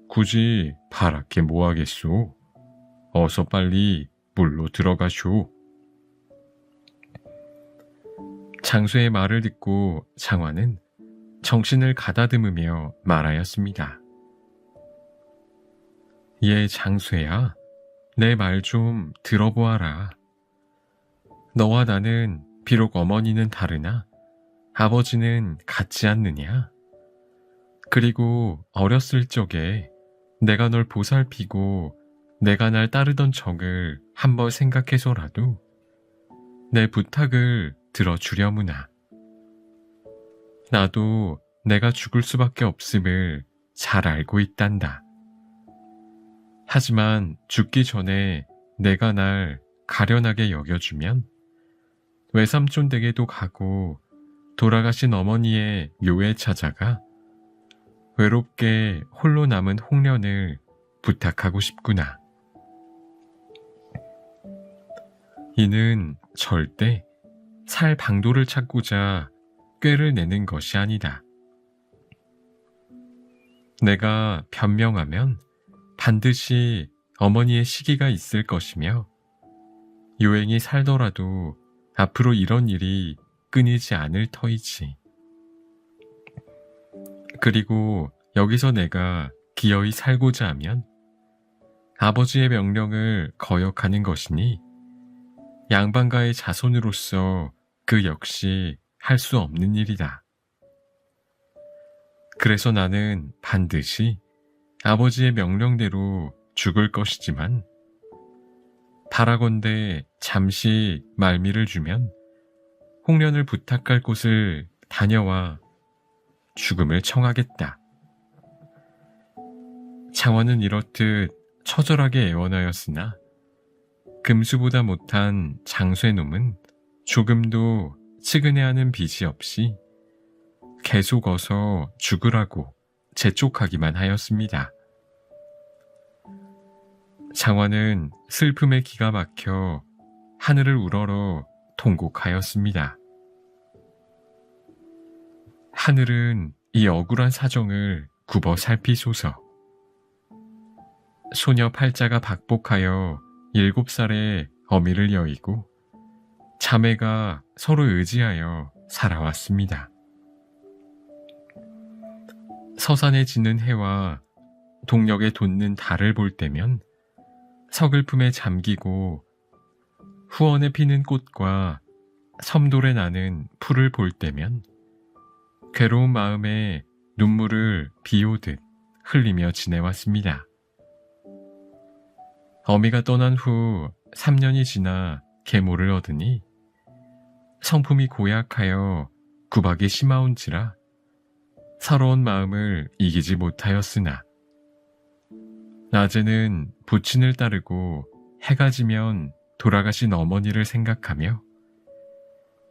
굳이 바랄게 뭐하겠소. 어서 빨리 물로 들어가쇼. 장수의 말을 듣고 장화는 정신을 가다듬으며 말하였습니다. 예, 장수야, 내 말 좀 들어보아라. 너와 나는 비록 어머니는 다르나 아버지는 같지 않느냐? 그리고 어렸을 적에 내가 널 보살피고 내가 날 따르던 적을 한번 생각해서라도 내 부탁을 들어주려무나. 나도 내가 죽을 수밖에 없음을 잘 알고 있단다. 하지만 죽기 전에 내가 날 가련하게 여겨주면 외삼촌 댁에도 가고 돌아가신 어머니의 묘에 찾아가 외롭게 홀로 남은 홍련을 부탁하고 싶구나. 이는 절대 살 방도를 찾고자 꾀를 내는 것이 아니다. 내가 변명하면 반드시 어머니의 시기가 있을 것이며 요행이 살더라도 앞으로 이런 일이 끊이지 않을 터이지. 그리고 여기서 내가 기어이 살고자 하면 아버지의 명령을 거역하는 것이니 양반가의 자손으로서 그 역시 할 수 없는 일이다. 그래서 나는 반드시 아버지의 명령대로 죽을 것이지만 바라건대 잠시 말미를 주면 홍련을 부탁할 곳을 다녀와 죽음을 청하겠다. 장화는 이렇듯 처절하게 애원하였으나 금수보다 못한 장수의 놈은 조금도 치근해하는 빚이 없이 계속 어서 죽으라고 재촉하기만 하였습니다. 장화는 슬픔에 기가 막혀 하늘을 우러러 통곡하였습니다. 하늘은 이 억울한 사정을 굽어 살피소서. 소녀 팔자가 박복하여 7살에 어미를 여이고 자매가 서로 의지하여 살아왔습니다. 서산에 지는 해와 동력에 돋는 달을 볼 때면 서글픔에 잠기고 후원에 피는 꽃과 섬돌에 나는 풀을 볼 때면 괴로운 마음에 눈물을 비오듯 흘리며 지내왔습니다. 어미가 떠난 후 3년이 지나 계모를 얻으니 성품이 고약하여 구박이 심하온지라 서러운 마음을 이기지 못하였으나 낮에는 부친을 따르고 해가 지면 돌아가신 어머니를 생각하며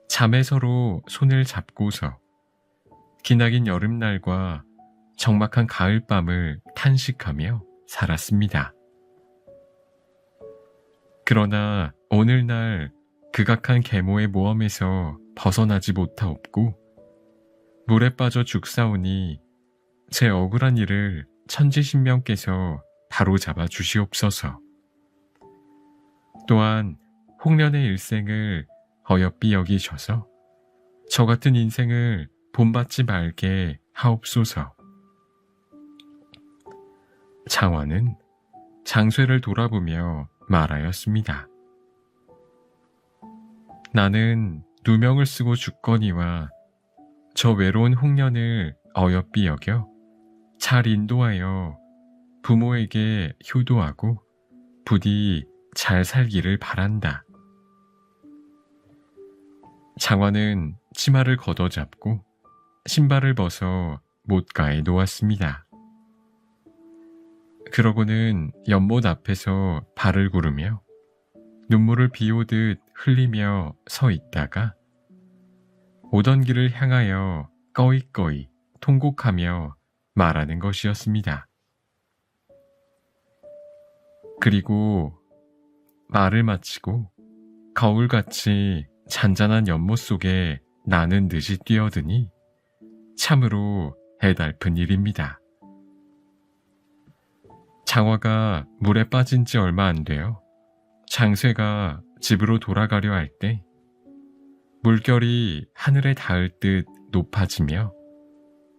잠에 서로 손을 잡고서 기나긴 여름날과 적막한 가을밤을 탄식하며 살았습니다. 그러나 오늘날 극악한 계모의 모험에서 벗어나지 못하옵고 물에 빠져 죽사오니 제 억울한 일을 천지신명께서 바로잡아 주시옵소서. 또한 홍련의 일생을 어여삐 여기셔서 저 같은 인생을 본받지 말게 하옵소서. 장화는 장쇠를 돌아보며 말하였습니다. 나는 누명을 쓰고 죽거니와 저 외로운 홍련을 어여삐 여겨 잘 인도하여 부모에게 효도하고 부디 잘 살기를 바란다. 장화는 치마를 걷어잡고 신발을 벗어 못가에 놓았습니다. 그러고는 연못 앞에서 발을 구르며 눈물을 비오듯 흘리며 서 있다가 오던 길을 향하여 꺼이꺼이 통곡하며 말하는 것이었습니다. 그리고 말을 마치고 거울같이 잔잔한 연못 속에 나는 듯이 뛰어드니 참으로 해달픈 일입니다. 장화가 물에 빠진 지 얼마 안 되어 장쇠가 집으로 돌아가려 할 때 물결이 하늘에 닿을 듯 높아지며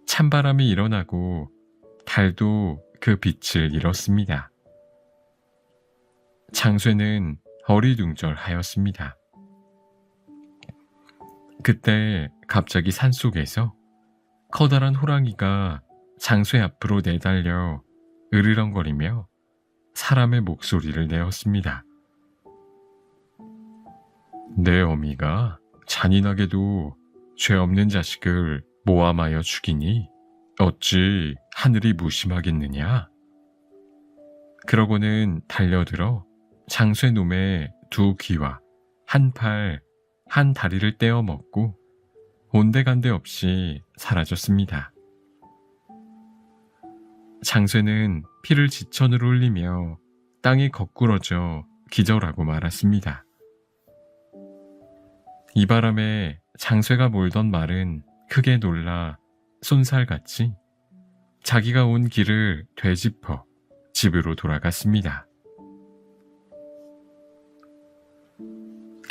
찬바람이 일어나고 달도 그 빛을 잃었습니다. 장쇠는 어리둥절하였습니다. 그때 갑자기 산속에서 커다란 호랑이가 장쇠 앞으로 내달려 으르렁거리며 사람의 목소리를 내었습니다. 내 어미가 잔인하게도 죄 없는 자식을 모함하여 죽이니 어찌 하늘이 무심하겠느냐? 그러고는 달려들어 장쇠 놈의 두 귀와 한 팔, 한 다리를 떼어 먹고 온데간데 없이 사라졌습니다. 장쇠는 피를 지천으로 흘리며 땅에 거꾸러져 기절하고 말았습니다. 이 바람에 장쇠가 몰던 말은 크게 놀라 쏜살같이 자기가 온 길을 되짚어 집으로 돌아갔습니다.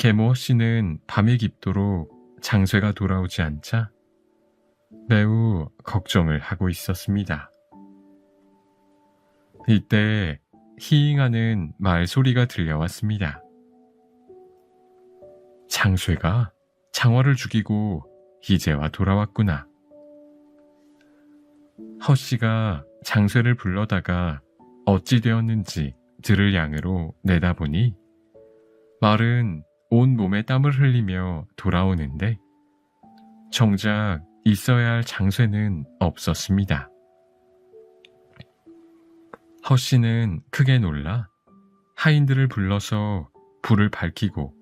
계모 씨는 밤이 깊도록 장쇠가 돌아오지 않자 매우 걱정을 하고 있었습니다. 이때 히잉하는 말소리가 들려왔습니다. 장쇠가 장화를 죽이고 이제와 돌아왔구나. 허씨가 장쇠를 불러다가 어찌 되었는지 들을 양으로 내다보니 말은 온 몸에 땀을 흘리며 돌아오는데 정작 있어야 할 장쇠는 없었습니다. 허씨는 크게 놀라 하인들을 불러서 불을 밝히고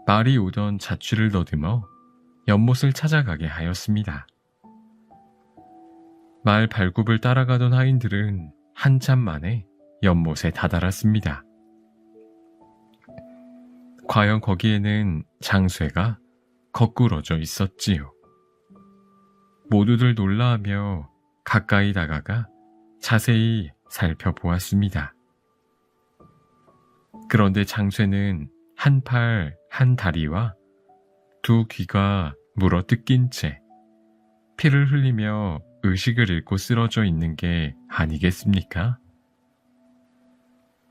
말이 오던 자취를 더듬어 연못을 찾아가게 하였습니다. 말 발굽을 따라가던 하인들은 한참 만에 연못에 다다랐습니다. 과연 거기에는 장쇠가 거꾸러져 있었지요. 모두들 놀라하며 가까이 다가가 자세히 살펴보았습니다. 그런데 장쇠는 한 팔, 한 다리와 두 귀가 물어 뜯긴 채 피를 흘리며 의식을 잃고 쓰러져 있는 게 아니겠습니까?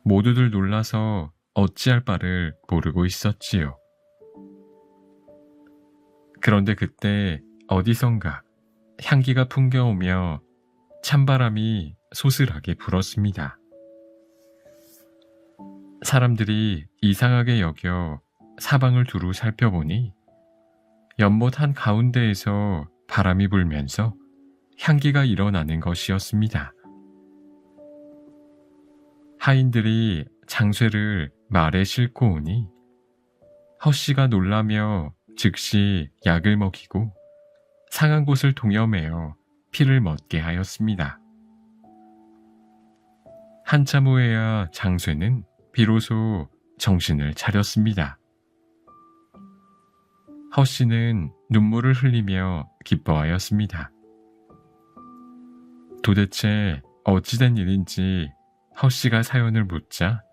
모두들 놀라서 어찌할 바를 모르고 있었지요. 그런데 그때 어디선가 향기가 풍겨오며 찬바람이 소슬하게 불었습니다. 사람들이 이상하게 여겨 사방을 두루 살펴보니 연못 한 가운데에서 바람이 불면서 향기가 일어나는 것이었습니다. 하인들이 장쇠를 말에 싣고 오니 허씨가 놀라며 즉시 약을 먹이고 상한 곳을 동여매어 피를 멎게 하였습니다. 한참 후에야 장쇠는 비로소 정신을 차렸습니다. 허씨는 눈물을 흘리며 기뻐하였습니다. 도대체 어찌된 일인지 허씨가 사연을 묻자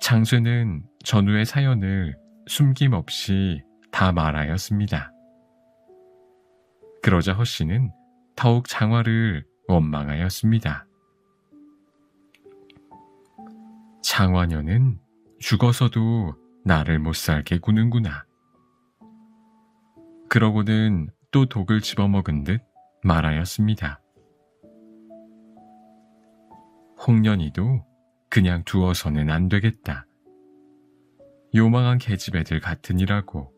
장쇠는 전후의 사연을 숨김없이 다 말하였습니다. 그러자 허씨는 더욱 장화를 원망하였습니다. 장화녀는 죽어서도 나를 못 살게 구는구나. 그러고는 또 독을 집어먹은 듯 말하였습니다. 홍련이도 그냥 두어서는 안 되겠다. 요망한 계집애들 같으니라고.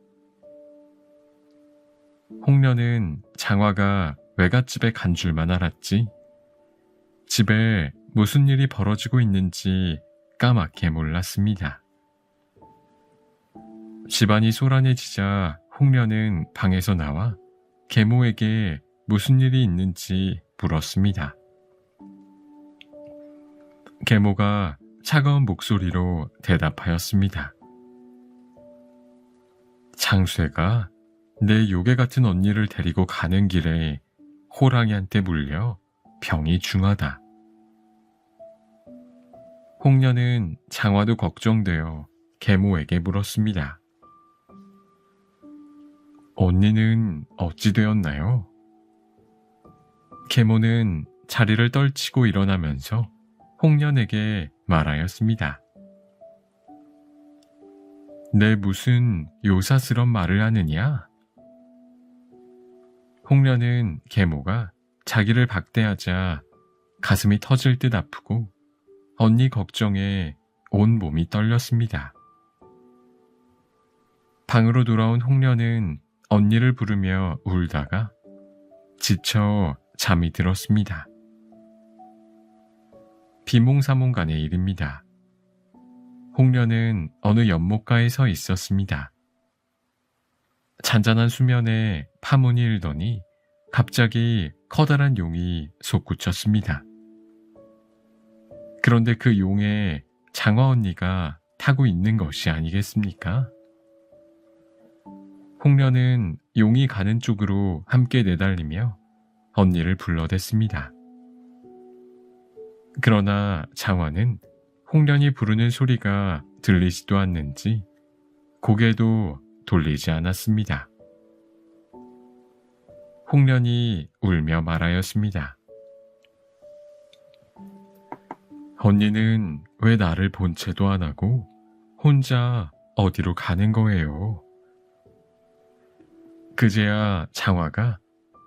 홍련은 장화가 외갓집에 간 줄만 알았지 집에 무슨 일이 벌어지고 있는지 까맣게 몰랐습니다. 집안이 소란해지자 홍련은 방에서 나와 계모에게 무슨 일이 있는지 물었습니다. 계모가 차가운 목소리로 대답하였습니다. 창쇠가 내 요괴 같은 언니를 데리고 가는 길에 호랑이한테 물려 병이 중하다. 홍련은 장화도 걱정되어 계모에게 물었습니다. 언니는 어찌 되었나요? 계모는 자리를 떨치고 일어나면서 홍련에게 말하였습니다. 내 무슨 요사스런 말을 하느냐? 홍련은 계모가 자기를 박대하자 가슴이 터질 듯 아프고 언니 걱정에 온 몸이 떨렸습니다. 방으로 돌아온 홍련은 언니를 부르며 울다가 지쳐 잠이 들었습니다. 비몽사몽간의 일입니다. 홍련은 어느 연못가에 서 있었습니다. 잔잔한 수면에 파문이 일더니 갑자기 커다란 용이 솟구쳤습니다. 그런데 그 용에 장화 언니가 타고 있는 것이 아니겠습니까? 홍련은 용이 가는 쪽으로 함께 내달리며 언니를 불러댔습니다. 그러나 장화는 홍련이 부르는 소리가 들리지도 않는지 고개도 돌리지 않았습니다. 홍련이 울며 말하였습니다. 언니는 왜 나를 본 채도 안 하고 혼자 어디로 가는 거예요? 그제야 장화가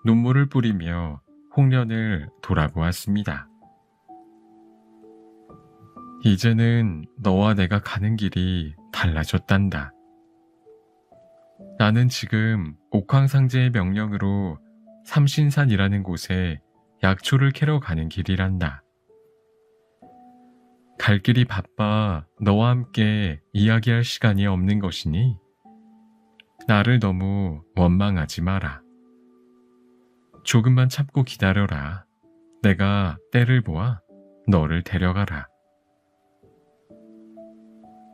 눈물을 뿌리며 홍련을 돌아보았습니다. 이제는 너와 내가 가는 길이 달라졌단다. 나는 지금 옥황상제의 명령으로 삼신산이라는 곳에 약초를 캐러 가는 길이란다. 갈 길이 바빠 너와 함께 이야기할 시간이 없는 것이니 나를 너무 원망하지 마라. 조금만 참고 기다려라. 내가 때를 보아 너를 데려가라.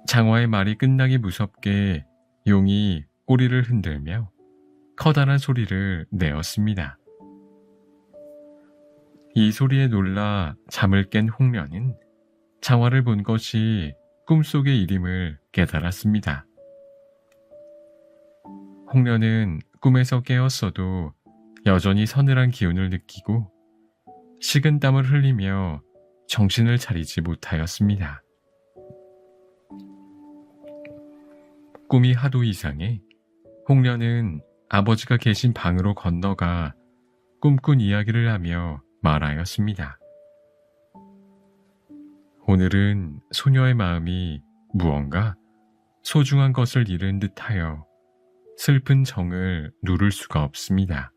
장화의 말이 끝나기 무섭게 용이 꼬리를 흔들며 커다란 소리를 내었습니다. 이 소리에 놀라 잠을 깬 홍련은 장화를 본 것이 꿈속의 일임을 깨달았습니다. 홍련은 꿈에서 깨었어도 여전히 서늘한 기운을 느끼고 식은땀을 흘리며 정신을 차리지 못하였습니다. 꿈이 하도 이상해 홍련은 아버지가 계신 방으로 건너가 꿈꾼 이야기를 하며 말하였습니다. 오늘은 소녀의 마음이 무언가 소중한 것을 잃은 듯하여 슬픈 정을 누를 수가 없습니다.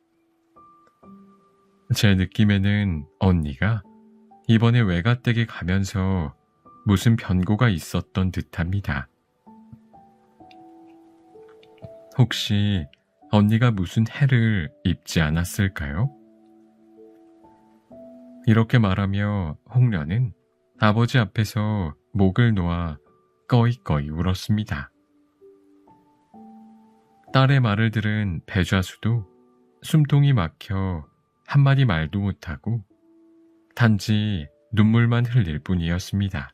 제 느낌에는 언니가 이번에 외가댁에 가면서 무슨 변고가 있었던 듯합니다. 혹시 언니가 무슨 해를 입지 않았을까요? 이렇게 말하며 홍련은 아버지 앞에서 목을 놓아 꺼이꺼이 울었습니다. 딸의 말을 들은 배좌수도 숨통이 막혀 한마디 말도 못하고 단지 눈물만 흘릴 뿐이었습니다.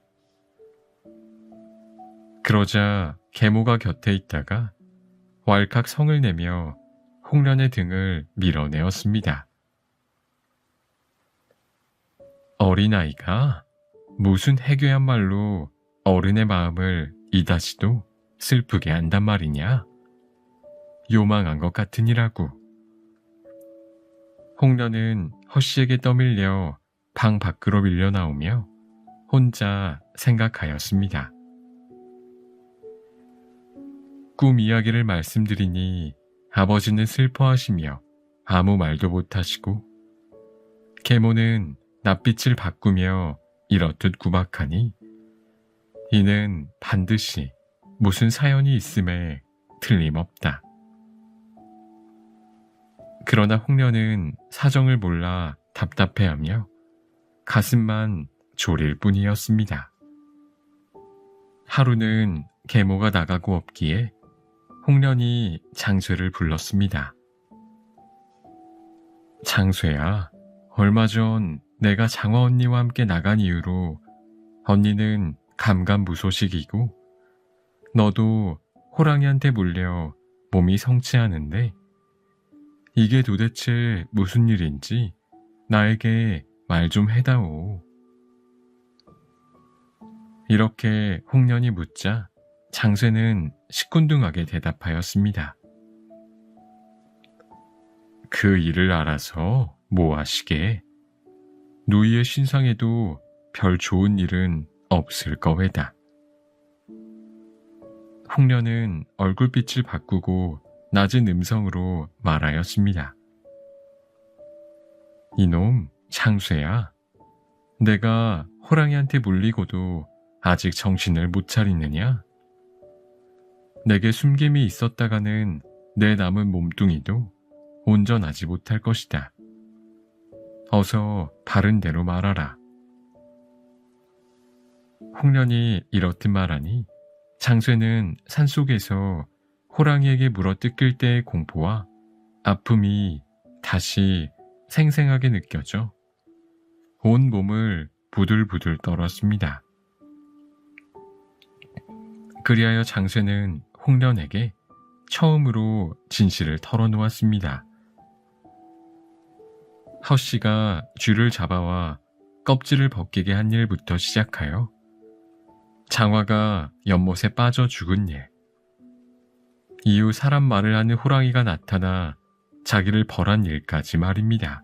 그러자 계모가 곁에 있다가 왈칵 성을 내며 홍련의 등을 밀어내었습니다. 어린아이가 무슨 해괴한 말로 어른의 마음을 이다시도 슬프게 한단 말이냐? 요망한 것 같으니라고. 홍련은 허씨에게 떠밀려 방 밖으로 밀려나오며 혼자 생각하였습니다. 꿈 이야기를 말씀드리니 아버지는 슬퍼하시며 아무 말도 못하시고 계모는 낯빛을 바꾸며 이렇듯 구박하니 이는 반드시 무슨 사연이 있음에 틀림없다. 그러나 홍련은 사정을 몰라 답답해하며 가슴만 졸일 뿐이었습니다. 하루는 계모가 나가고 없기에 홍련이 장쇠를 불렀습니다. 장쇠야, 얼마 전 내가 장화 언니와 함께 나간 이후로 언니는 감감무소식이고 너도 호랑이한테 물려 몸이 성취하는데 이게 도대체 무슨 일인지 나에게 말 좀 해다오. 이렇게 홍련이 묻자 장쇠는 시큰둥하게 대답하였습니다. 그 일을 알아서 뭐 하시게? 누이의 신상에도 별 좋은 일은 없을 거외다. 홍련은 얼굴빛을 바꾸고 낮은 음성으로 말하였습니다. 이놈 장쇠야, 내가 호랑이한테 물리고도 아직 정신을 못 차리느냐? 내게 숨김이 있었다가는 내 남은 몸뚱이도 온전하지 못할 것이다. 어서 바른 대로 말하라. 홍련이 이렇듯 말하니 장쇠는 산속에서 호랑이에게 물어뜯길 때의 공포와 아픔이 다시 생생하게 느껴져 온 몸을 부들부들 떨었습니다. 그리하여 장쇠는 홍련에게 처음으로 진실을 털어놓았습니다. 허씨가 쥐를 잡아와 껍질을 벗기게 한 일부터 시작하여 장화가 연못에 빠져 죽은 일, 이후 사람 말을 하는 호랑이가 나타나 자기를 벌한 일까지 말입니다.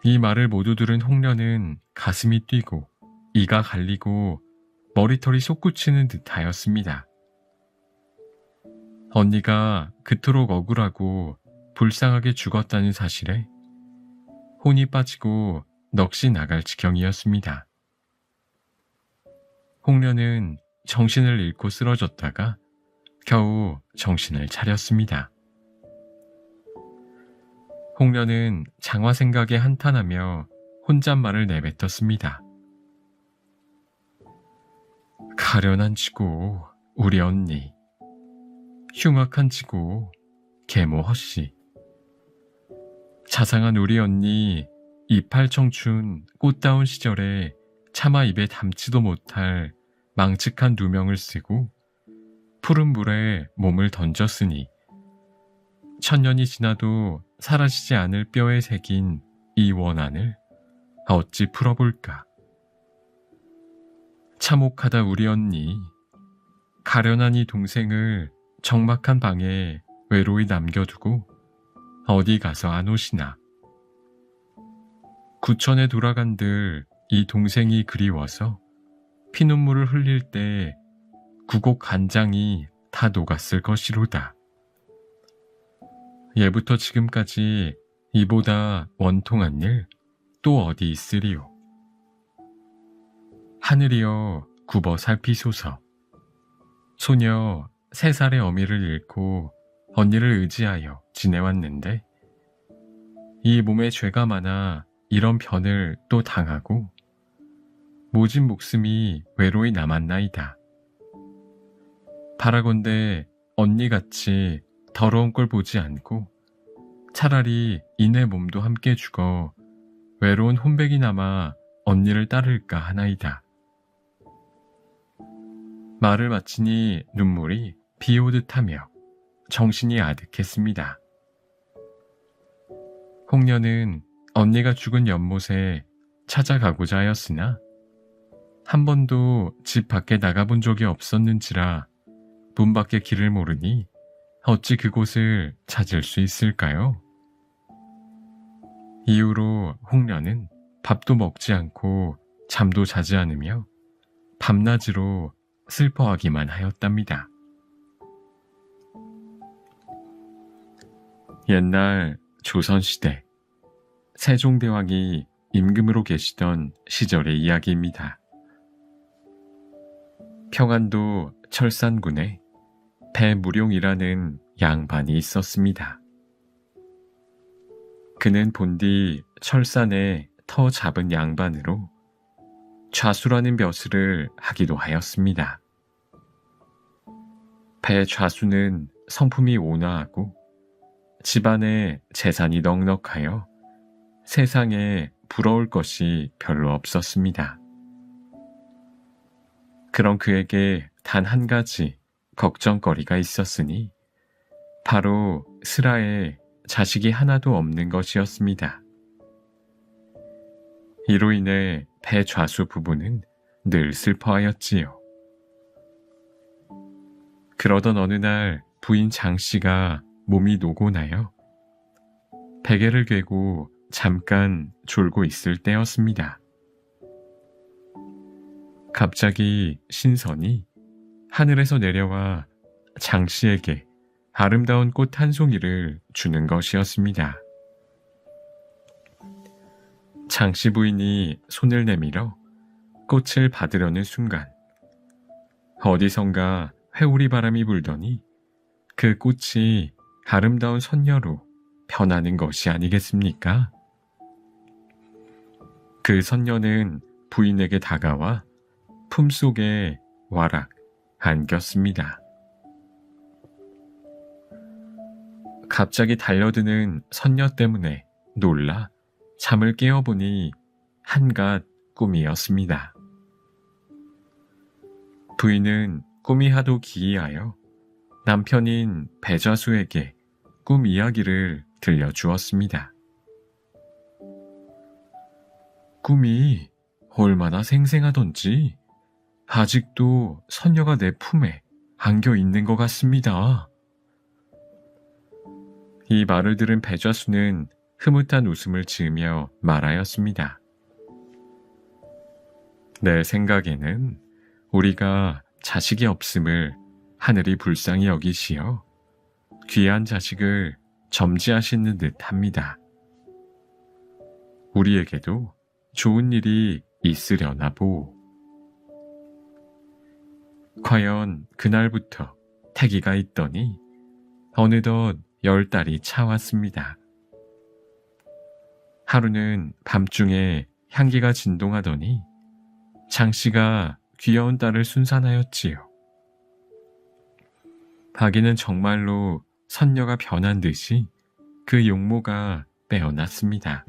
이 말을 모두 들은 홍련은 가슴이 뛰고 이가 갈리고 머리털이 솟구치는 듯 하였습니다. 언니가 그토록 억울하고 불쌍하게 죽었다는 사실에 혼이 빠지고 넋이 나갈 지경이었습니다. 홍련은 정신을 잃고 쓰러졌다가 겨우 정신을 차렸습니다. 홍련은 장화 생각에 한탄하며 혼잣말을 내뱉었습니다. 가련한 지고 우리 언니, 흉악한 지고 계모 허씨, 자상한 우리 언니 이팔 청춘 꽃다운 시절에 차마 입에 담지도 못할 망측한 누명을 쓰고 푸른 물에 몸을 던졌으니 천년이 지나도 사라지지 않을 뼈에 새긴 이 원한을 어찌 풀어볼까. 참혹하다 우리 언니, 가련한 이 동생을 적막한 방에 외로이 남겨두고 어디 가서 안 오시나. 구천에 돌아간들 이 동생이 그리워서 피눈물을 흘릴 때 구곡 간장이 다 녹았을 것이로다. 예부터 지금까지 이보다 원통한 일 또 어디 있으리요. 하늘이여 굽어 살피소서. 소녀 3살의 어미를 잃고 언니를 의지하여 지내왔는데 이 몸에 죄가 많아 이런 변을 또 당하고 모진 목숨이 외로이 남았나이다. 바라건대 언니같이 더러운 걸 보지 않고 차라리 이내 몸도 함께 죽어 외로운 혼백이 남아 언니를 따를까 하나이다. 말을 마치니 눈물이 비 오듯 하며 정신이 아득했습니다. 홍련은 언니가 죽은 연못에 찾아가고자 하였으나 한 번도 집 밖에 나가본 적이 없었는지라 문 밖의 길을 모르니 어찌 그곳을 찾을 수 있을까요? 이후로 홍련은 밥도 먹지 않고 잠도 자지 않으며 밤낮으로 슬퍼하기만 하였답니다. 옛날 조선시대 세종대왕이 임금으로 계시던 시절의 이야기입니다. 평안도 철산군에 배무룡이라는 양반이 있었습니다. 그는 본디 철산의 터 잡은 양반으로 좌수라는 벼슬을 하기도 하였습니다. 배좌수는 성품이 온화하고 집안에 재산이 넉넉하여 세상에 부러울 것이 별로 없었습니다. 그런 그에게 단 한 가지 걱정거리가 있었으니 바로 슬하에 자식이 하나도 없는 것이었습니다. 이로 인해 배좌수 부부는 늘 슬퍼하였지요. 그러던 어느 날 부인 장씨가 몸이 노곤하여 베개를 괴고 잠깐 졸고 있을 때였습니다. 갑자기 신선이 하늘에서 내려와 장씨에게 아름다운 꽃 한 송이를 주는 것이었습니다. 장씨 부인이 손을 내밀어 꽃을 받으려는 순간 어디선가 회오리 바람이 불더니 그 꽃이 아름다운 선녀로 변하는 것이 아니겠습니까? 그 선녀는 부인에게 다가와 품속에 와락 안겼습니다. 갑자기 달려드는 선녀 때문에 놀라 잠을 깨어보니 한갓 꿈이었습니다. 부인은 꿈이 하도 기이하여 남편인 배좌수에게 꿈 이야기를 들려주었습니다. 꿈이 얼마나 생생하던지 아직도 선녀가 내 품에 안겨 있는 것 같습니다. 이 말을 들은 배좌수는 흐뭇한 웃음을 지으며 말하였습니다. 내 생각에는 우리가 자식이 없음을 하늘이 불쌍히 여기시어 귀한 자식을 점지하시는 듯 합니다. 우리에게도 좋은 일이 있으려나 보. 과연 그날부터 태기가 있더니 어느덧 10달이 차왔습니다. 하루는 밤중에 향기가 진동하더니 장씨가 귀여운 딸을 순산하였지요. 아기는 정말로 선녀가 변한 듯이 그 용모가 빼어났습니다.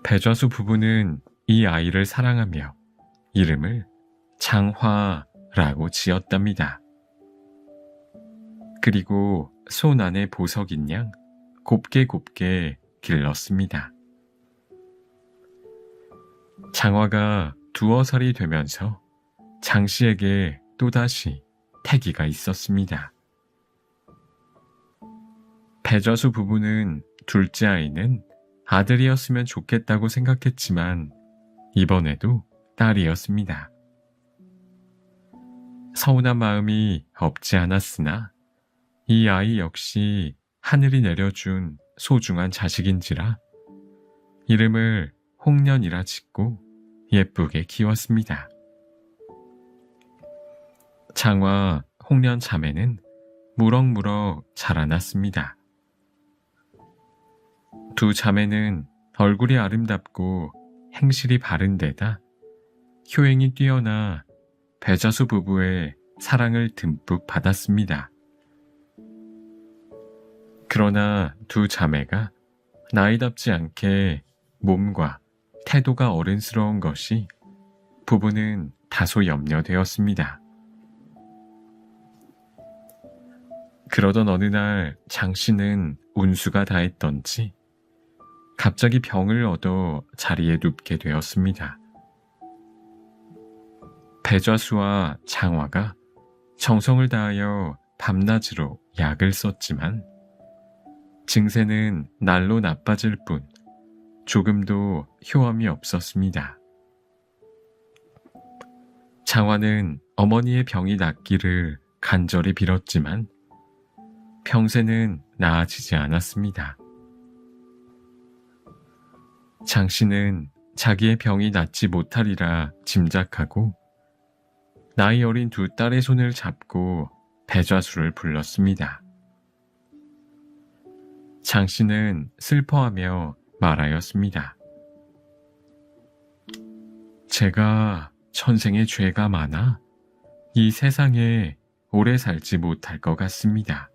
배좌수 부부는 이 아이를 사랑하며 이름을 장화라고 지었답니다. 그리고 손 안에 보석인 양 곱게 길렀습니다. 장화가 2살이 되면서 장씨에게 또다시 태기가 있었습니다. 배좌수 부부는 둘째 아이는 아들이었으면 좋겠다고 생각했지만 이번에도 딸이었습니다. 서운한 마음이 없지 않았으나 이 아이 역시 하늘이 내려준 소중한 자식인지라 이름을 홍련이라 짓고 예쁘게 키웠습니다. 장화, 홍련 자매는 무럭무럭 자라났습니다. 두 자매는 얼굴이 아름답고 행실이 바른 데다 효행이 뛰어나 배좌수 부부의 사랑을 듬뿍 받았습니다. 그러나 두 자매가 나이답지 않게 몸과 태도가 어른스러운 것이 부부는 다소 염려되었습니다. 그러던 어느 날 장씨는 운수가 다했던지 갑자기 병을 얻어 자리에 눕게 되었습니다. 배좌수와 장화가 정성을 다하여 밤낮으로 약을 썼지만 증세는 날로 나빠질 뿐 조금도 효험이 없었습니다. 장화는 어머니의 병이 낫기를 간절히 빌었지만 평세는 나아지지 않았습니다. 장씨는 자기의 병이 낫지 못하리라 짐작하고 나이 어린 두 딸의 손을 잡고 배좌수를 불렀습니다. 장씨는 슬퍼하며 말하였습니다. 제가 천생의 죄가 많아 이 세상에 오래 살지 못할 것 같습니다.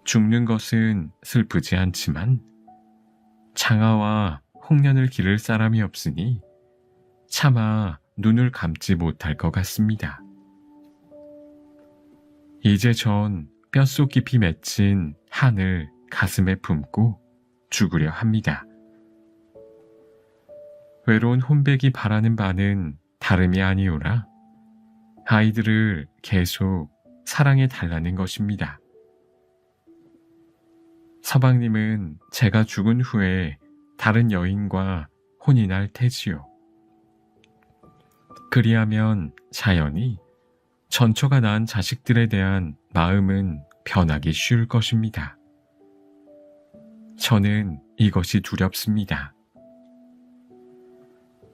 죽는 것은 슬프지 않지만 장하와 홍련을 기를 사람이 없으니 차마 눈을 감지 못할 것 같습니다. 이제 전 뼛속 깊이 맺힌 한을 가슴에 품고 죽으려 합니다. 외로운 혼백이 바라는 바는 다름이 아니오라 아이들을 계속 사랑해 달라는 것입니다. 서방님은 제가 죽은 후에 다른 여인과 혼인할 테지요. 그리하면 자연히 전처가 낳은 자식들에 대한 마음은 변하기 쉬울 것입니다. 저는 이것이 두렵습니다.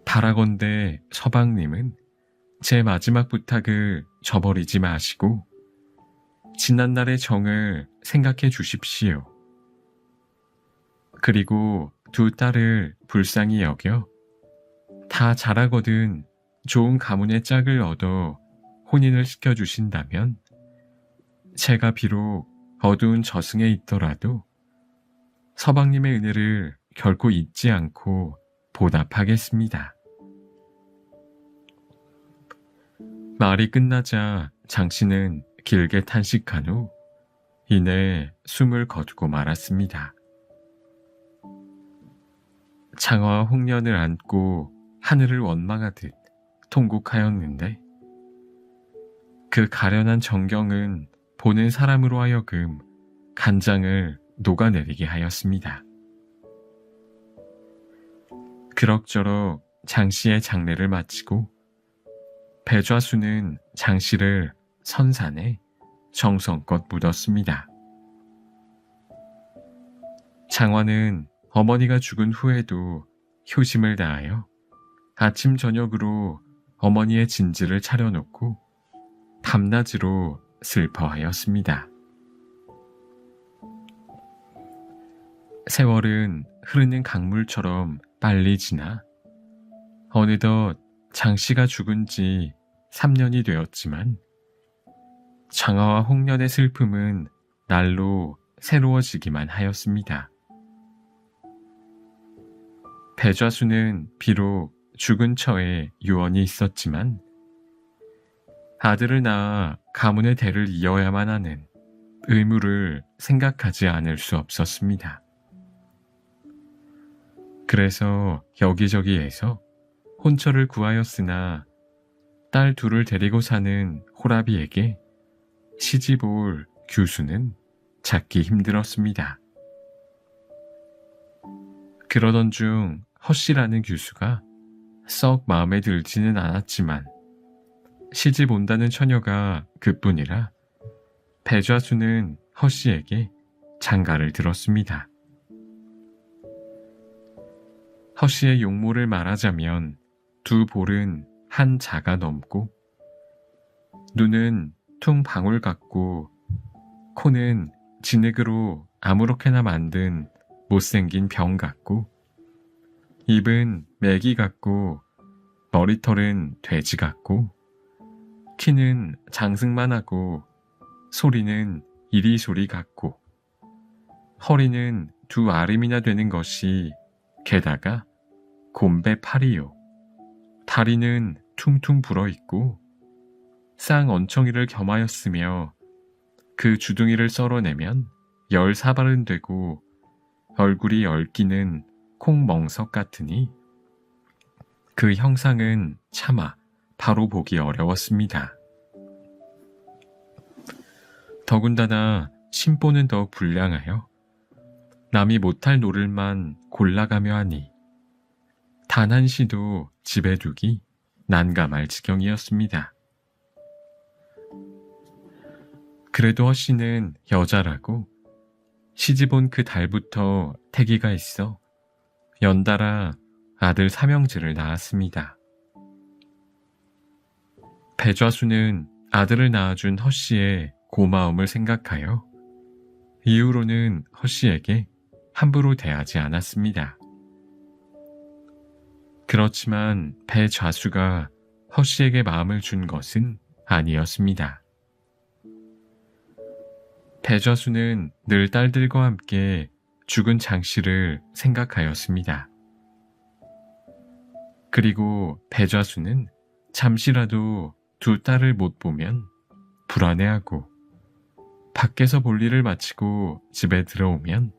바라건대 서방님은 제 마지막 부탁을 저버리지 마시고 지난날의 정을 생각해 주십시오. 그리고 두 딸을 불쌍히 여겨 다 자라거든 좋은 가문의 짝을 얻어 혼인을 시켜주신다면 제가 비록 어두운 저승에 있더라도 서방님의 은혜를 결코 잊지 않고 보답하겠습니다. 말이 끝나자 장씨는 길게 탄식한 후 이내 숨을 거두고 말았습니다. 장화와 홍련을 안고 하늘을 원망하듯 통곡하였는데 그 가련한 정경은 보는 사람으로 하여금 간장을 녹아내리게 하였습니다. 그럭저럭 장씨의 장례를 마치고 배좌수는 장씨를 선산에 정성껏 묻었습니다. 장화는 어머니가 죽은 후에도 효심을 다하여 아침 저녁으로 어머니의 진지를 차려놓고 밤낮으로 슬퍼하였습니다. 세월은 흐르는 강물처럼 빨리 지나 어느덧 장씨가 죽은 지 3년이 되었지만 장화와 홍련의 슬픔은 날로 새로워지기만 하였습니다. 배좌수는 비록 죽은 처에 유언이 있었지만 아들을 낳아 가문의 대를 이어야만 하는 의무를 생각하지 않을 수 없었습니다. 그래서 여기저기에서 혼처를 구하였으나 딸 둘을 데리고 사는 호라비에게 시집 올 규수는 찾기 힘들었습니다. 그러던 중 허씨라는 규수가 썩 마음에 들지는 않았지만 시집 온다는 처녀가 그뿐이라 배좌수는 허씨에게 장가를 들었습니다. 허씨의 용모를 말하자면 두 볼은 한 자가 넘고 눈은 퉁 방울 같고 코는 진흙으로 아무렇게나 만든 못생긴 병 같고 입은 메기 같고 머리털은 돼지 같고 키는 장승만 하고 소리는 이리소리 같고 허리는 두 아름이나 되는 것이 게다가 곰배 팔이요. 다리는 퉁퉁 불어있고 쌍언청이를 겸하였으며 그 주둥이를 썰어내면 14발은 되고 얼굴이 얽기는 콩멍석 같으니 그 형상은 차마 바로 보기 어려웠습니다. 더군다나 심보는 더욱 불량하여 남이 못할 노를만 골라가며 하니 단 한 시도 집에 두기 난감할 지경이었습니다. 그래도 허씨는 여자라고 시집 온 그 달부터 태기가 있어 연달아 아들 삼형제를 낳았습니다. 배좌수는 아들을 낳아준 허씨의 고마움을 생각하여 이후로는 허씨에게 함부로 대하지 않았습니다. 그렇지만 배좌수가 허씨에게 마음을 준 것은 아니었습니다. 배좌수는 늘 딸들과 함께 죽은 장씨를 생각하였습니다. 그리고 배좌수는 잠시라도 두 딸을 못 보면 불안해하고 밖에서 볼 일을 마치고 집에 들어오면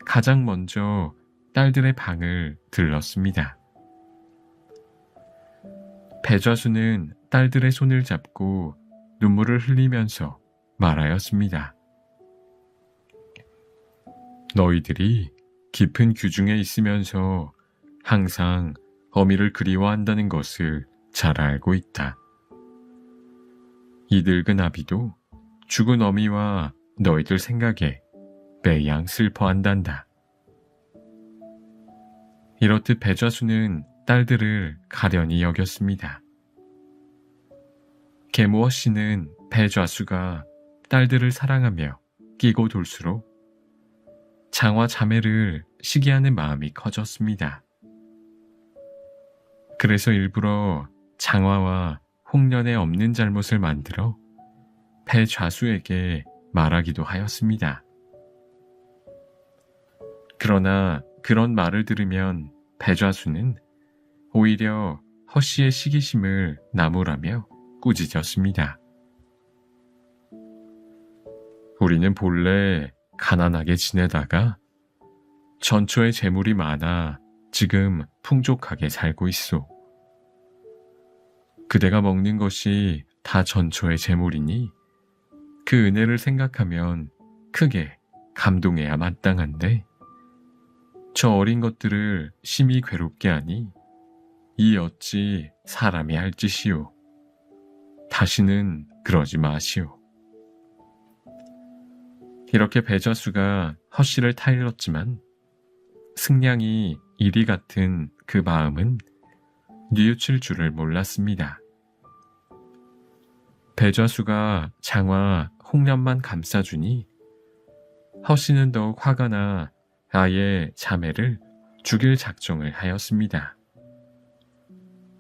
가장 먼저 딸들의 방을 들렀습니다. 배좌수는 딸들의 손을 잡고 눈물을 흘리면서 말하였습니다. 너희들이 깊은 규중에 있으면서 항상 어미를 그리워한다는 것을 잘 알고 있다. 이 늙은 아비도 죽은 어미와 너희들 생각에 매양 슬퍼한단다. 이렇듯 배좌수는 딸들을 가련히 여겼습니다. 계모 허씨는 배좌수가 딸들을 사랑하며 끼고 돌수록 장화 자매를 시기하는 마음이 커졌습니다. 그래서 일부러 장화와 홍련에 없는 잘못을 만들어 배좌수에게 말하기도 하였습니다. 그러나 그런 말을 들으면 배좌수는 오히려 허씨의 시기심을 나무라며 꾸짖었습니다. 우리는 본래 가난하게 지내다가 전초에 재물이 많아 지금 풍족하게 살고 있소. 그대가 먹는 것이 다 전초의 재물이니 그 은혜를 생각하면 크게 감동해야 마땅한데 저 어린 것들을 심히 괴롭게 하니 이 어찌 사람이 할 짓이오. 다시는 그러지 마시오. 이렇게 배좌수가 허씨를 타일렀지만 승냥이 이리 같은 그 마음은 뉘우칠 줄을 몰랐습니다. 배좌수가 장화 홍련만 감싸주니 허씨는 더욱 화가 나 아예 자매를 죽일 작정을 하였습니다.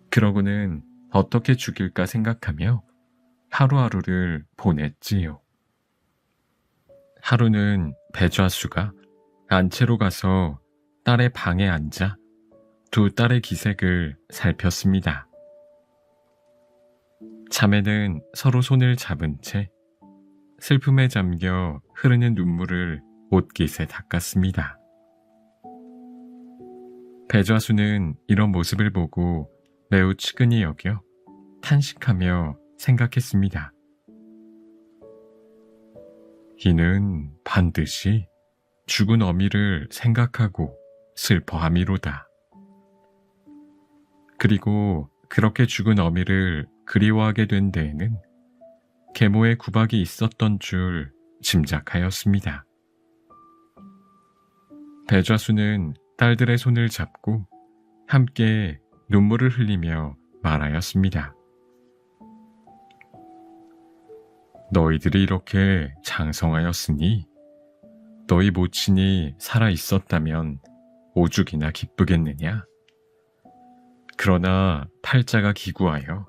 그러고는 어떻게 죽일까 생각하며 하루하루를 보냈지요. 하루는 배좌수가 안채로 가서 딸의 방에 앉아 두 딸의 기색을 살폈습니다. 자매는 서로 손을 잡은 채 슬픔에 잠겨 흐르는 눈물을 옷깃에 닦았습니다. 배좌수는 이런 모습을 보고 매우 측은히 여겨 탄식하며 생각했습니다. 이는 반드시 죽은 어미를 생각하고 슬퍼함이로다. 그리고 그렇게 죽은 어미를 그리워하게 된 데에는 계모의 구박이 있었던 줄 짐작하였습니다. 배좌수는 딸들의 손을 잡고 함께 눈물을 흘리며 말하였습니다. 너희들이 이렇게 장성하였으니 너희 모친이 살아 있었다면 오죽이나 기쁘겠느냐. 그러나 팔자가 기구하여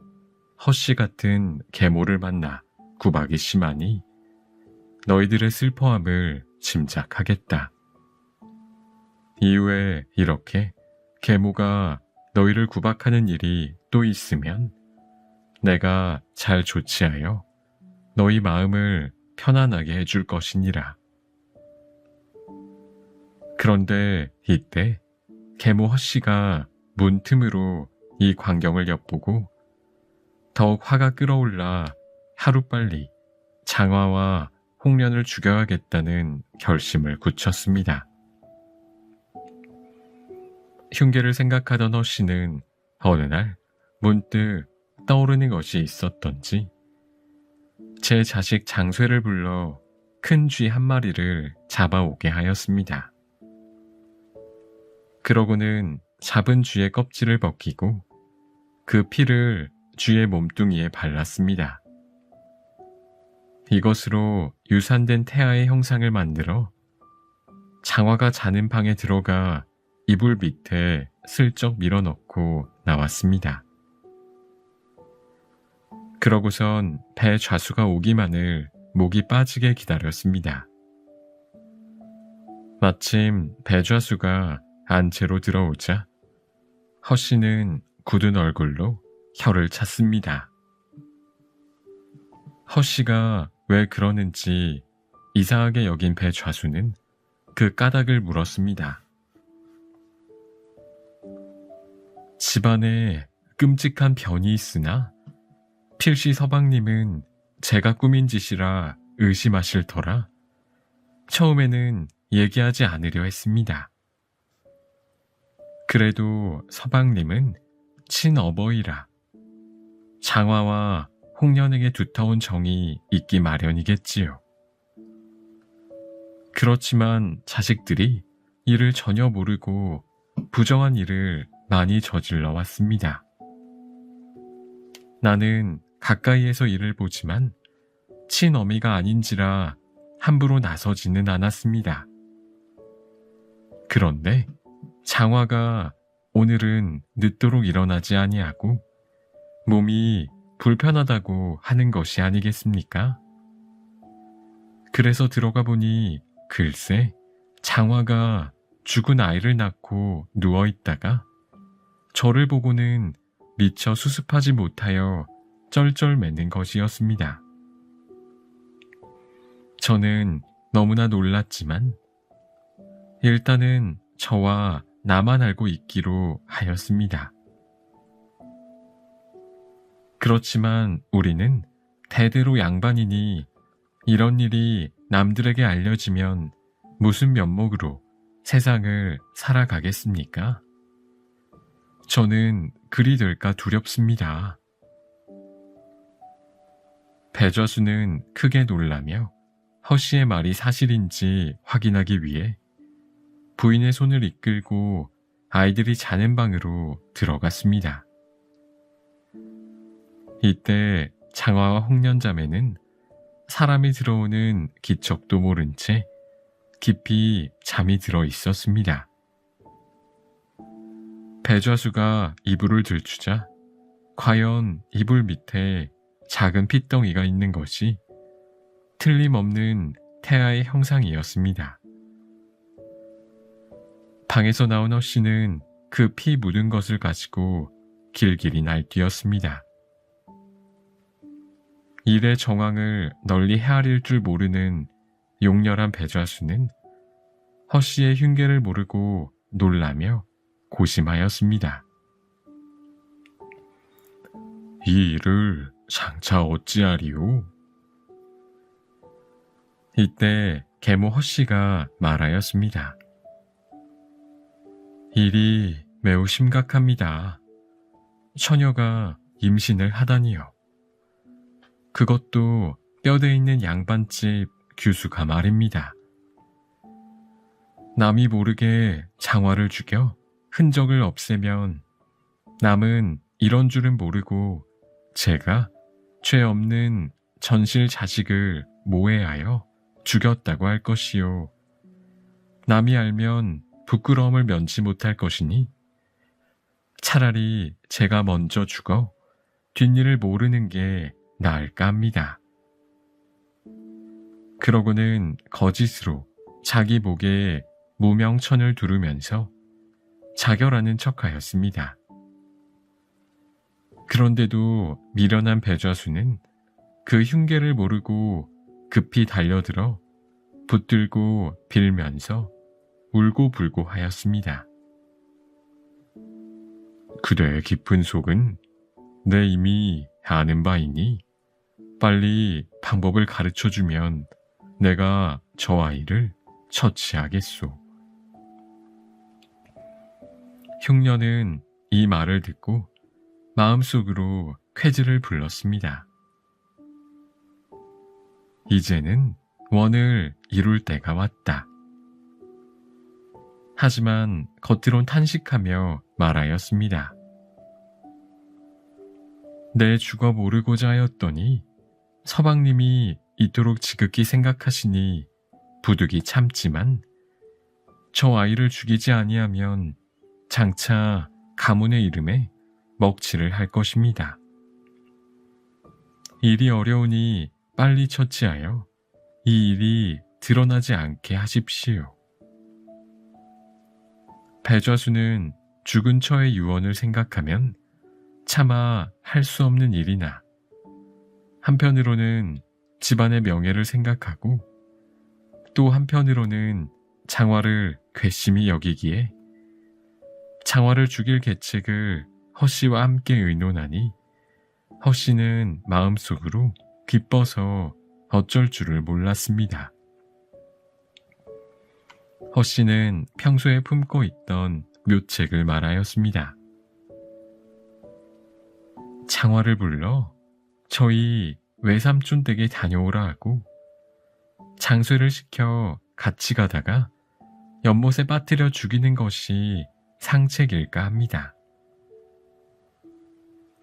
허씨 같은 계모를 만나 구박이 심하니 너희들의 슬퍼함을 짐작하겠다. 이후에 이렇게 계모가 너희를 구박하는 일이 또 있으면 내가 잘 조치하여 너희 마음을 편안하게 해줄 것이니라. 그런데 이때 계모 허씨가 문틈으로 이 광경을 엿보고 더욱 화가 끓어올라 하루빨리 장화와 홍련을 죽여야겠다는 결심을 굳혔습니다. 흉계를 생각하던 허씨는 어느 날 문득 떠오르는 것이 있었던지 제 자식 장쇠를 불러 큰 쥐 한 마리를 잡아오게 하였습니다. 그러고는 잡은 쥐의 껍질을 벗기고 그 피를 쥐의 몸뚱이에 발랐습니다. 이것으로 유산된 태아의 형상을 만들어 장화가 자는 방에 들어가 이불 밑에 슬쩍 밀어넣고 나왔습니다. 그러고선 배 좌수가 오기만을 목이 빠지게 기다렸습니다. 마침 배 좌수가 안채로 들어오자 허씨는 굳은 얼굴로 혀를 찼습니다. 허씨가 왜 그러는지 이상하게 여긴 배 좌수는 그 까닭을 물었습니다. 집안에 끔찍한 변이 있으나 필시 서방님은 제가 꾸민 짓이라 의심하실 터라 처음에는 얘기하지 않으려 했습니다. 그래도 서방님은 친어버이라 장화와 홍련에게 두터운 정이 있기 마련이겠지요. 그렇지만 자식들이 이를 전혀 모르고 부정한 일을 많이 저질러 왔습니다. 나는 가까이에서 이를 보지만 친어미가 아닌지라 함부로 나서지는 않았습니다. 그런데 장화가 오늘은 늦도록 일어나지 아니하고 몸이 불편하다고 하는 것이 아니겠습니까? 그래서 들어가 보니 글쎄 장화가 죽은 아이를 낳고 누워있다가 저를 보고는 미처 수습하지 못하여 쩔쩔매는 것이었습니다. 저는 너무나 놀랐지만 일단은 저와 나만 알고 있기로 하였습니다. 그렇지만 우리는 대대로 양반이니 이런 일이 남들에게 알려지면 무슨 면목으로 세상을 살아가겠습니까? 저는 그리 될까 두렵습니다. 배좌수는 크게 놀라며 허씨의 말이 사실인지 확인하기 위해 부인의 손을 이끌고 아이들이 자는 방으로 들어갔습니다. 이때 장화와 홍련자매는 사람이 들어오는 기척도 모른 채 깊이 잠이 들어 있었습니다. 배좌수가 이불을 들추자 과연 이불 밑에 작은 핏덩이가 있는 것이 틀림없는 태아의 형상이었습니다. 방에서 나온 허씨는 그 피 묻은 것을 가지고 길길이 날뛰었습니다. 일의 정황을 널리 헤아릴 줄 모르는 용렬한 배좌수는 허씨의 흉계를 모르고 놀라며 고심하였습니다. 이 일을 장차 어찌하리오? 이때 계모 허씨가 말하였습니다. 일이 매우 심각합니다. 처녀가 임신을 하다니요. 그것도 뼈대 있는 양반집 규수가 말입니다. 남이 모르게 장화를 죽여 흔적을 없애면 남은 이런 줄은 모르고 제가 죄 없는 전실 자식을 모해하여 죽였다고 할 것이요. 남이 알면 부끄러움을 면치 못할 것이니 차라리 제가 먼저 죽어 뒷일을 모르는 게 나을까 합니다. 그러고는 거짓으로 자기 목에 무명천을 두르면서 자결하는 척하였습니다. 그런데도 미련한 배좌수는 그 흉계를 모르고 급히 달려들어 붙들고 빌면서 울고불고 하였습니다. 그대의 깊은 속은 내 이미 아는 바이니 빨리 방법을 가르쳐주면 내가 저 아이를 처치하겠소. 흉년은 이 말을 듣고 마음속으로 쾌지를 불렀습니다. 이제는 원을 이룰 때가 왔다. 하지만 겉으론 탄식하며 말하였습니다. 내 죽어 모르고자 하였더니 서방님이 이토록 지극히 생각하시니 부득이 참지만 저 아이를 죽이지 아니하면 장차 가문의 이름에 먹칠을 할 것입니다. 일이 어려우니 빨리 처치하여 이 일이 드러나지 않게 하십시오. 배좌수는 죽은 처의 유언을 생각하면 차마 할 수 없는 일이나 한편으로는 집안의 명예를 생각하고 또 한편으로는 장화를 괘씸히 여기기에 장화를 죽일 계책을 허씨와 함께 의논하니 허씨는 마음속으로 기뻐서 어쩔 줄을 몰랐습니다. 허씨는 평소에 품고 있던 묘책을 말하였습니다. 장화를 불러 저희 외삼촌 댁에 다녀오라 하고 장쇠를 시켜 같이 가다가 연못에 빠뜨려 죽이는 것이 상책일까 합니다.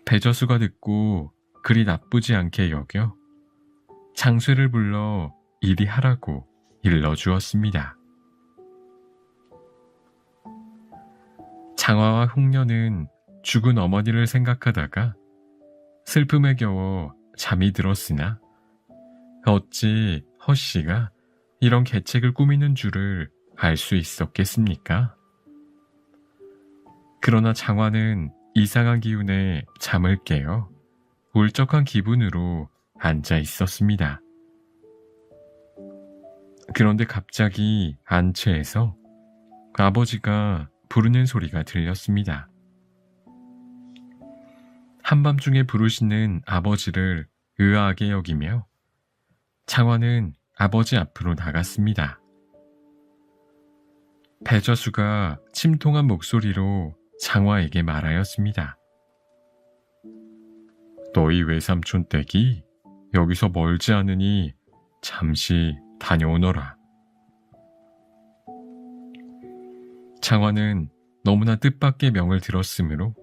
배저수가 듣고 그리 나쁘지 않게 여겨 장쇠를 불러 이리 하라고 일러주었습니다. 장화와 홍련은 죽은 어머니를 생각하다가 슬픔에 겨워 잠이 들었으나 어찌 허씨가 이런 계책을 꾸미는 줄을 알 수 있었겠습니까? 그러나 장화는 이상한 기운에 잠을 깨어 울적한 기분으로 앉아 있었습니다. 그런데 갑자기 안채에서 아버지가 부르는 소리가 들렸습니다. 한밤중에 부르시는 아버지를 의아하게 여기며 장화는 아버지 앞으로 나갔습니다. 배저수가 침통한 목소리로 장화에게 말하였습니다. 너희 외삼촌 댁이 여기서 멀지 않으니 잠시 다녀오너라. 장화는 너무나 뜻밖의 명을 들었으므로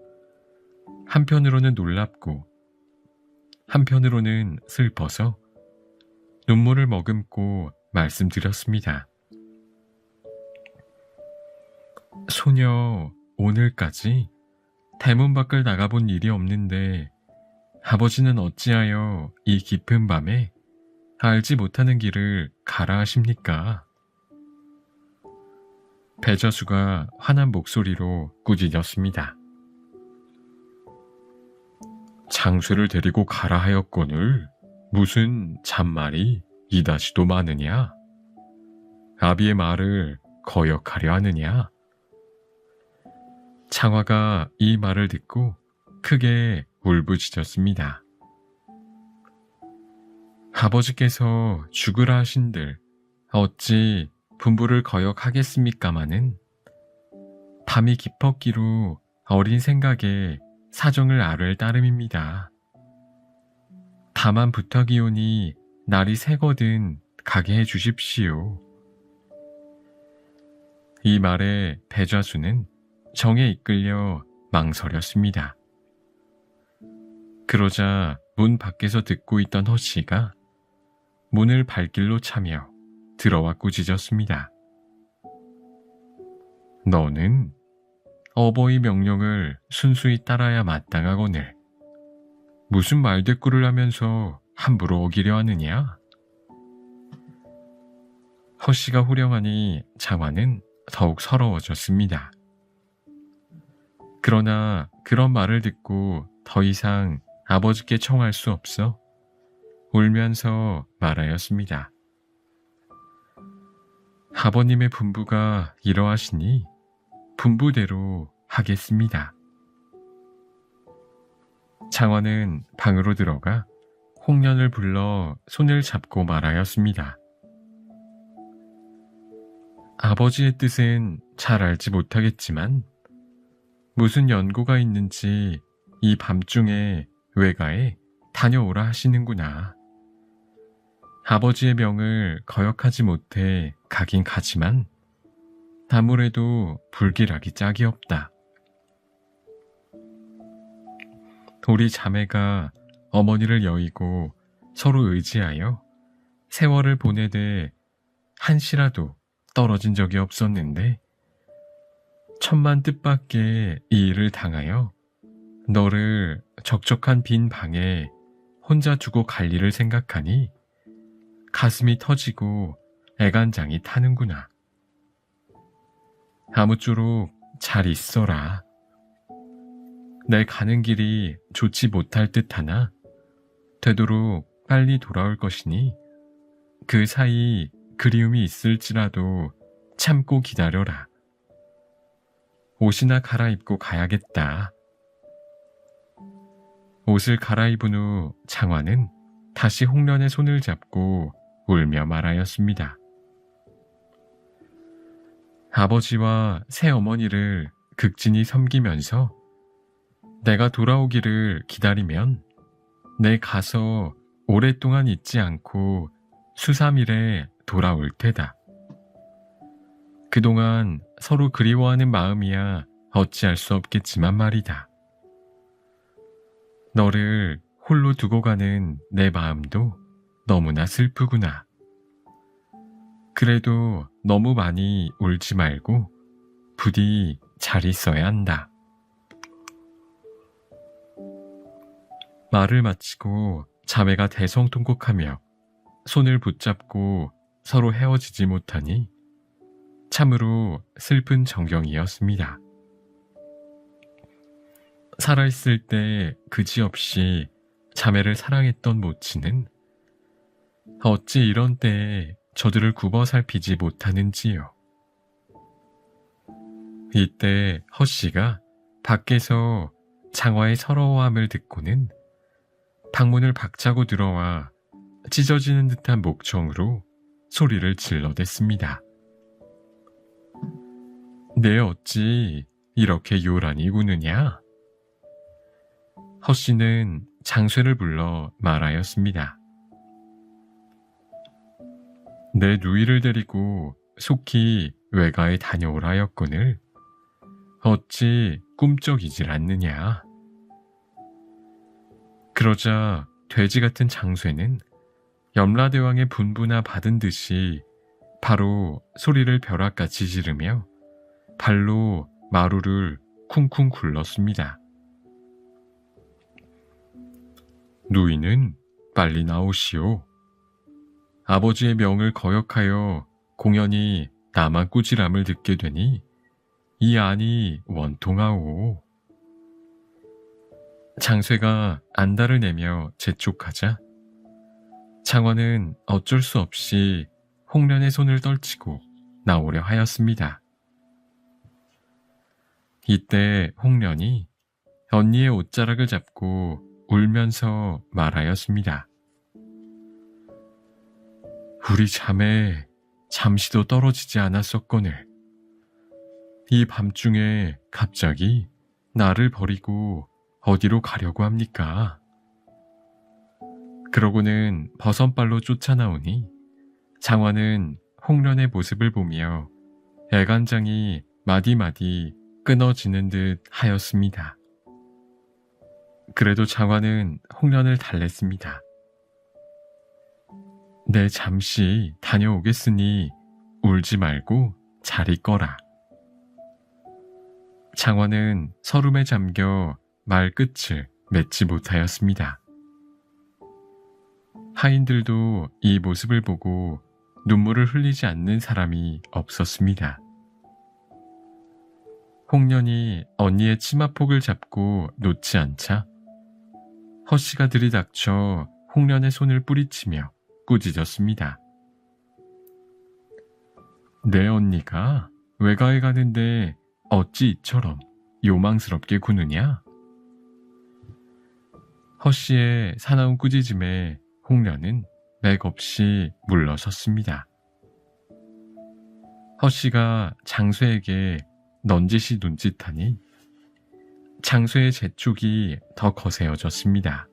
한편으로는 놀랍고 한편으로는 슬퍼서 눈물을 머금고 말씀드렸습니다. 소녀 오늘까지 대문 밖을 나가본 일이 없는데 아버지는 어찌하여 이 깊은 밤에 알지 못하는 길을 가라 하십니까? 배저수가 화난 목소리로 꾸짖었습니다. 장쇠를 데리고 가라 하였거늘 무슨 잔말이 이다시도 많으냐? 아비의 말을 거역하려 하느냐? 장화가 이 말을 듣고 크게 울부짖었습니다. 아버지께서 죽으라 하신들 어찌 분부를 거역하겠습니까마는 밤이 깊었기로 어린 생각에 사정을 아뢰 따름입니다. 다만 부탁이오니 날이 새거든 가게 해주십시오. 이 말에 배좌수는 정에 이끌려 망설였습니다. 그러자 문 밖에서 듣고 있던 허씨가 문을 발길로 차며 들어와 꾸짖었습니다. 너는 어버이 명령을 순수히 따라야 마땅하거늘 무슨 말대꾸를 하면서 함부로 어기려 하느냐? 허씨가 후령하니 장화는 더욱 서러워졌습니다. 그러나 그런 말을 듣고 더 이상 아버지께 청할 수 없어 울면서 말하였습니다. 아버님의 분부가 이러하시니 분부대로 하겠습니다. 장화는 방으로 들어가 홍련을 불러 손을 잡고 말하였습니다. 아버지의 뜻은 잘 알지 못하겠지만 무슨 연고가 있는지 이 밤중에 외가에 다녀오라 하시는구나. 아버지의 명을 거역하지 못해 가긴 가지만 아무래도 불길하기 짝이 없다. 우리 자매가 어머니를 여의고 서로 의지하여 세월을 보내되 한시라도 떨어진 적이 없었는데 천만 뜻밖의 이 일을 당하여 너를 적적한 빈 방에 혼자 두고 갈 일을 생각하니 가슴이 터지고 애간장이 타는구나. 아무쪼록 잘 있어라. 내 가는 길이 좋지 못할 듯하나 되도록 빨리 돌아올 것이니 그 사이 그리움이 있을지라도 참고 기다려라. 옷이나 갈아입고 가야겠다. 옷을 갈아입은 후 장화는 다시 홍련의 손을 잡고 울며 말하였습니다. 아버지와 새어머니를 극진히 섬기면서 내가 돌아오기를 기다리면 내 가서 오랫동안 있지 않고 수삼일에 돌아올 테다. 그동안 서로 그리워하는 마음이야 어찌할 수 없겠지만 말이다. 너를 홀로 두고 가는 내 마음도 너무나 슬프구나. 그래도 너무 많이 울지 말고 부디 잘 있어야 한다. 말을 마치고 자매가 대성통곡하며 손을 붙잡고 서로 헤어지지 못하니 참으로 슬픈 정경이었습니다. 살아있을 때 그지없이 자매를 사랑했던 모친은 어찌 이런 때에 저들을 굽어 살피지 못하는지요. 이때 허씨가 밖에서 장화의 서러워함을 듣고는 방문을 박차고 들어와 찢어지는 듯한 목청으로 소리를 질러댔습니다. 내 어찌 이렇게 요란히 구느냐? 허씨는 장쇠를 불러 말하였습니다. 내 누이를 데리고 속히 외가에 다녀오라 하였거늘 어찌 꿈쩍이질 않느냐. 그러자 돼지 같은 장쇠는 염라대왕의 분부나 받은 듯이 바로 소리를 벼락같이 지르며 발로 마루를 쿵쿵 굴렀습니다. 누이는 빨리 나오시오. 아버지의 명을 거역하여 공연히 나만 꾸지람을 듣게 되니 이 안이 원통하오. 장쇠가 안달을 내며 재촉하자 장화는 어쩔 수 없이 홍련의 손을 떨치고 나오려 하였습니다. 이때 홍련이 언니의 옷자락을 잡고 울면서 말하였습니다. 우리 자매 잠시도 떨어지지 않았었거늘 이 밤중에 갑자기 나를 버리고 어디로 가려고 합니까? 그러고는 버선발로 쫓아나오니 장화는 홍련의 모습을 보며 애간장이 마디마디 끊어지는 듯 하였습니다. 그래도 장화는 홍련을 달랬습니다. 내 잠시 다녀오겠으니 울지 말고 잘 있거라. 장화는 서름에 잠겨 말끝을 맺지 못하였습니다. 하인들도 이 모습을 보고 눈물을 흘리지 않는 사람이 없었습니다. 홍련이 언니의 치마폭을 잡고 놓지 않자 허씨가 들이닥쳐 홍련의 손을 뿌리치며 꾸짖었습니다. 내 언니가 외가에 가는데 어찌 이처럼 요망스럽게 구느냐? 허씨의 사나운 꾸짖음에 홍련은 맥없이 물러섰습니다. 허씨가 장쇠에게 넌지시 눈짓하니 장쇠의 재촉이 더 거세어졌습니다.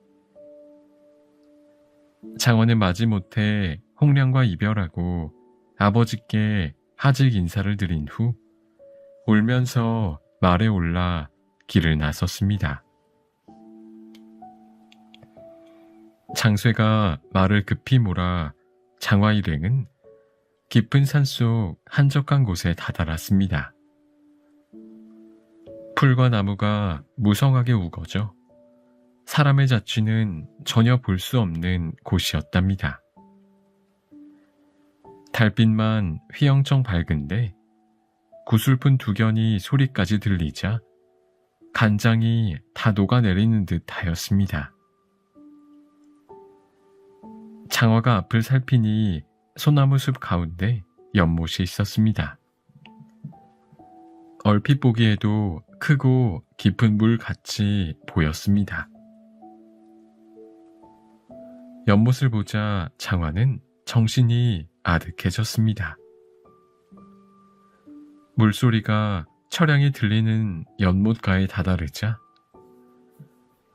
장원은 마지못해 홍련과 이별하고 아버지께 하직 인사를 드린 후 울면서 말에 올라 길을 나섰습니다. 장쇠가 말을 급히 몰아 장화 일행은 깊은 산속 한적한 곳에 다다랐습니다. 풀과 나무가 무성하게 우거져 사람의 자취는 전혀 볼 수 없는 곳이었답니다. 달빛만 휘영청 밝은데 구슬픈 두견이 소리까지 들리자 간장이 다 녹아내리는 듯 하였습니다. 장화가 앞을 살피니 소나무 숲 가운데 연못이 있었습니다. 얼핏 보기에도 크고 깊은 물 같이 보였습니다. 연못을 보자 장화는 정신이 아득해졌습니다. 물소리가 처량히 들리는 연못가에 다다르자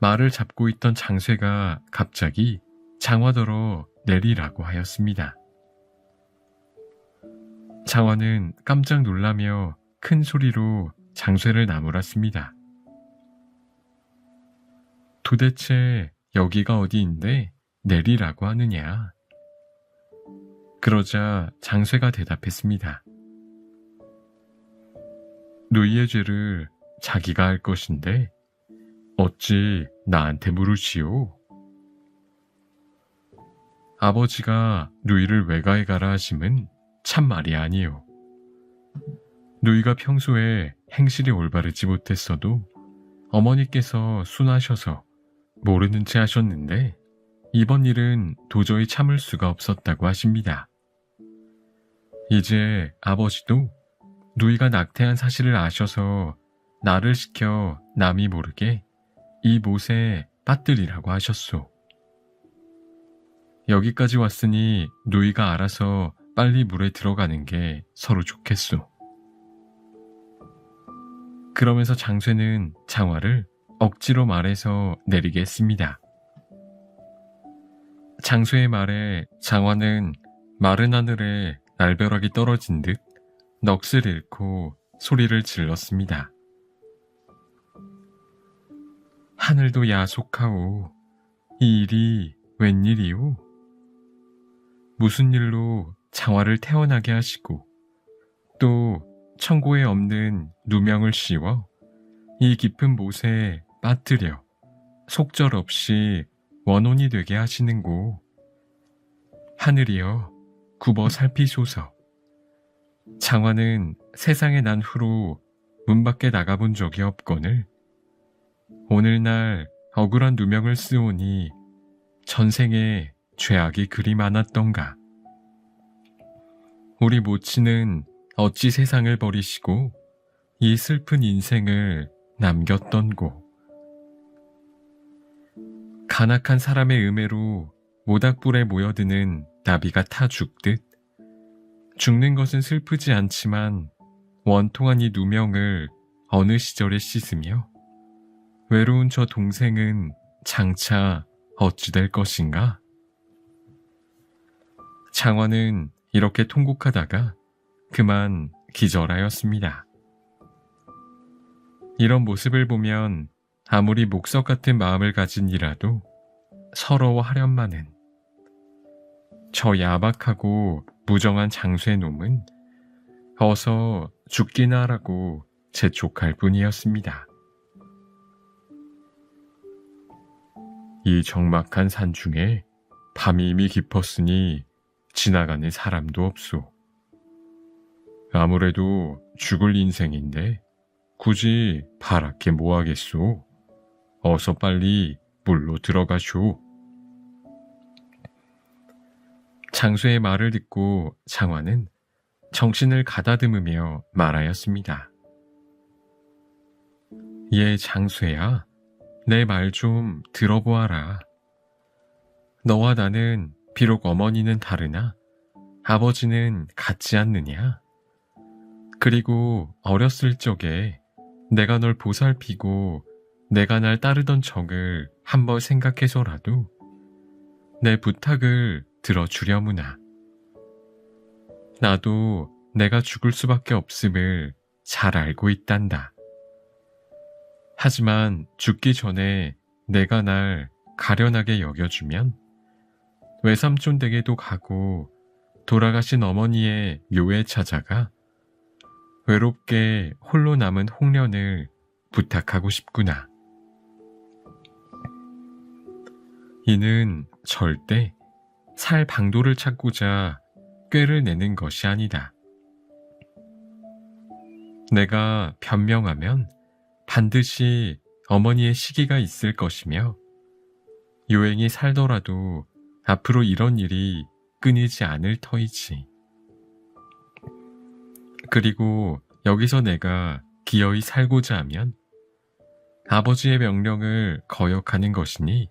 말을 잡고 있던 장쇠가 갑자기 장화더러 내리라고 하였습니다. 장화는 깜짝 놀라며 큰 소리로 장쇠를 나무랐습니다. 도대체 여기가 어디인데 내리라고 하느냐? 그러자 장쇠가 대답했습니다. 누이의 죄를 자기가 할 것인데 어찌 나한테 물으시오? 아버지가 누이를 외가에 가라 하심은 참말이 아니오. 누이가 평소에 행실이 올바르지 못했어도 어머니께서 순하셔서 모르는 채 하셨는데 이번 일은 도저히 참을 수가 없었다고 하십니다. 이제 아버지도 누이가 낙태한 사실을 아셔서 나를 시켜 남이 모르게 이 못에 빠뜨리라고 하셨소. 여기까지 왔으니 누이가 알아서 빨리 물에 들어가는 게 서로 좋겠소. 그러면서 장쇠는 장화를 억지로 말해서 내리게 했습니다. 장쇠의 말에 장화는 마른 하늘에 날벼락이 떨어진 듯 넋을 잃고 소리를 질렀습니다. 하늘도 야속하오. 이 일이 웬일이오? 무슨 일로 장화를 태어나게 하시고 또 천고에 없는 누명을 씌워 이 깊은 못에 빠뜨려 속절없이 원혼이 되게 하시는고. 하늘이여 굽어 살피소서. 장화는 세상에 난 후로 문 밖에 나가본 적이 없거늘 오늘날 억울한 누명을 쓰오니 전생에 죄악이 그리 많았던가. 우리 모친은 어찌 세상을 버리시고 이 슬픈 인생을 남겼던고. 간악한 사람의 음해로 모닥불에 모여드는 나비가 타 죽듯 죽는 것은 슬프지 않지만 원통한 이 누명을 어느 시절에 씻으며 외로운 저 동생은 장차 어찌 될 것인가? 장화는 이렇게 통곡하다가 그만 기절하였습니다. 이런 모습을 보면 아무리 목석 같은 마음을 가진 이라도 서러워하련마는 저 야박하고 무정한 장쇠놈은 어서 죽기나 하라고 재촉할 뿐이었습니다. 이 적막한 산중에 밤이 이미 깊었으니 지나가는 사람도 없소. 아무래도 죽을 인생인데 굳이 바랄게 뭐하겠소. 어서 빨리 물로 들어가쇼. 장쇠의 말을 듣고 장화는 정신을 가다듬으며 말하였습니다. 예, 장쇠야, 내 말 좀 들어보아라. 너와 나는 비록 어머니는 다르나 아버지는 같지 않느냐? 그리고 어렸을 적에 내가 널 보살피고 내가 날 따르던 적을 한번 생각해서라도 내 부탁을 들어주려무나. 나도 내가 죽을 수밖에 없음을 잘 알고 있단다. 하지만 죽기 전에 내가 날 가련하게 여겨주면 외삼촌 댁에도 가고 돌아가신 어머니의 묘에 찾아가 외롭게 홀로 남은 홍련을 부탁하고 싶구나. 이는 절대 살 방도를 찾고자 꾀를 내는 것이 아니다. 내가 변명하면 반드시 어머니의 시기가 있을 것이며 요행이 살더라도 앞으로 이런 일이 끊이지 않을 터이지. 그리고 여기서 내가 기어이 살고자 하면 아버지의 명령을 거역하는 것이니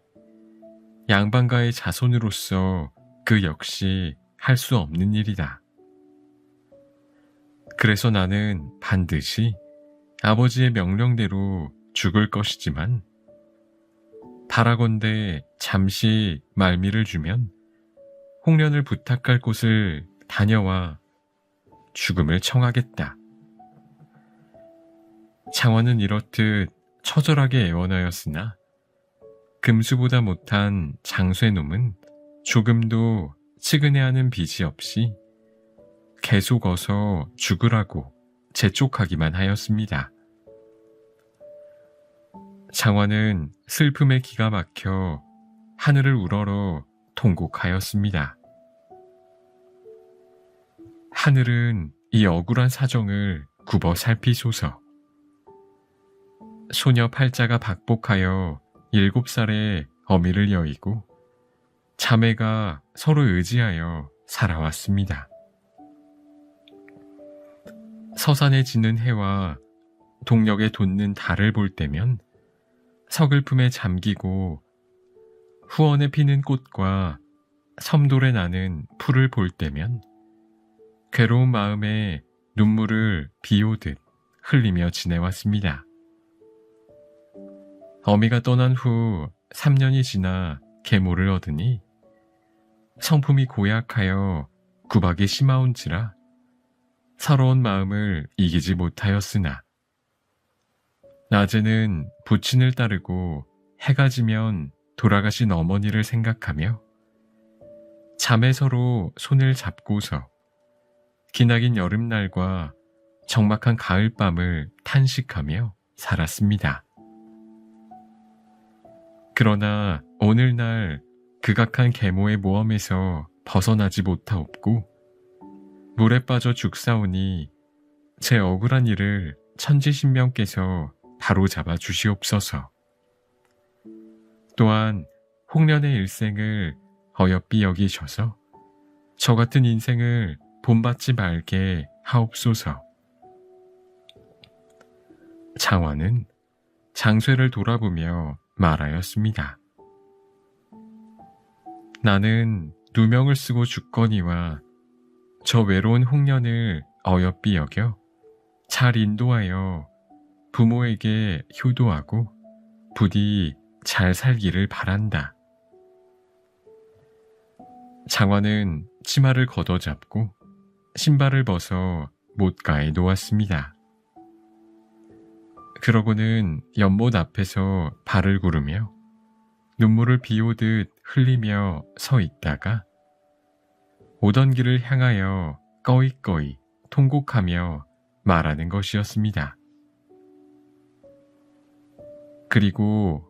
양반가의 자손으로서 그 역시 할 수 없는 일이다. 그래서 나는 반드시 아버지의 명령대로 죽을 것이지만 바라건대 잠시 말미를 주면 홍련을 부탁할 곳을 다녀와 죽음을 청하겠다. 장화는 이렇듯 처절하게 애원하였으나 금수보다 못한 장쇠놈은 조금도 치근해하는 빚이 없이 계속 어서 죽으라고 재촉하기만 하였습니다. 장화는 슬픔에 기가 막혀 하늘을 우러러 통곡하였습니다. 하늘은 이 억울한 사정을 굽어 살피소서. 소녀 팔자가 박복하여 7살의 어미를 여의고 자매가 서로 의지하여 살아왔습니다. 서산에 지는 해와 동력에 돋는 달을 볼 때면 서글픔에 잠기고 후원에 피는 꽃과 섬돌에 나는 풀을 볼 때면 괴로운 마음에 눈물을 비오듯 흘리며 지내왔습니다. 어미가 떠난 후 3년이 지나 계모를 얻으니 성품이 고약하여 구박이 심하온지라 서러운 마음을 이기지 못하였으나 낮에는 부친을 따르고 해가 지면 돌아가신 어머니를 생각하며 잠에 서로 손을 잡고서 기나긴 여름날과 적막한 가을밤을 탄식하며 살았습니다. 그러나 오늘날 극악한 계모의 모험에서 벗어나지 못하옵고 물에 빠져 죽사오니 제 억울한 일을 천지신명께서 바로잡아 주시옵소서. 또한 홍련의 일생을 어여삐 여기셔서 저 같은 인생을 본받지 말게 하옵소서. 장화는 장쇠를 돌아보며 말하였습니다. 나는 누명을 쓰고 죽거니와 저 외로운 홍련을 어여삐 여겨 잘 인도하여 부모에게 효도하고 부디 잘 살기를 바란다. 장화는 치마를 걷어잡고 신발을 벗어 못가에 놓았습니다. 그러고는 연못 앞에서 발을 구르며 눈물을 비오듯 흘리며 서 있다가 오던 길을 향하여 꺼이꺼이 통곡하며 말하는 것이었습니다. 그리고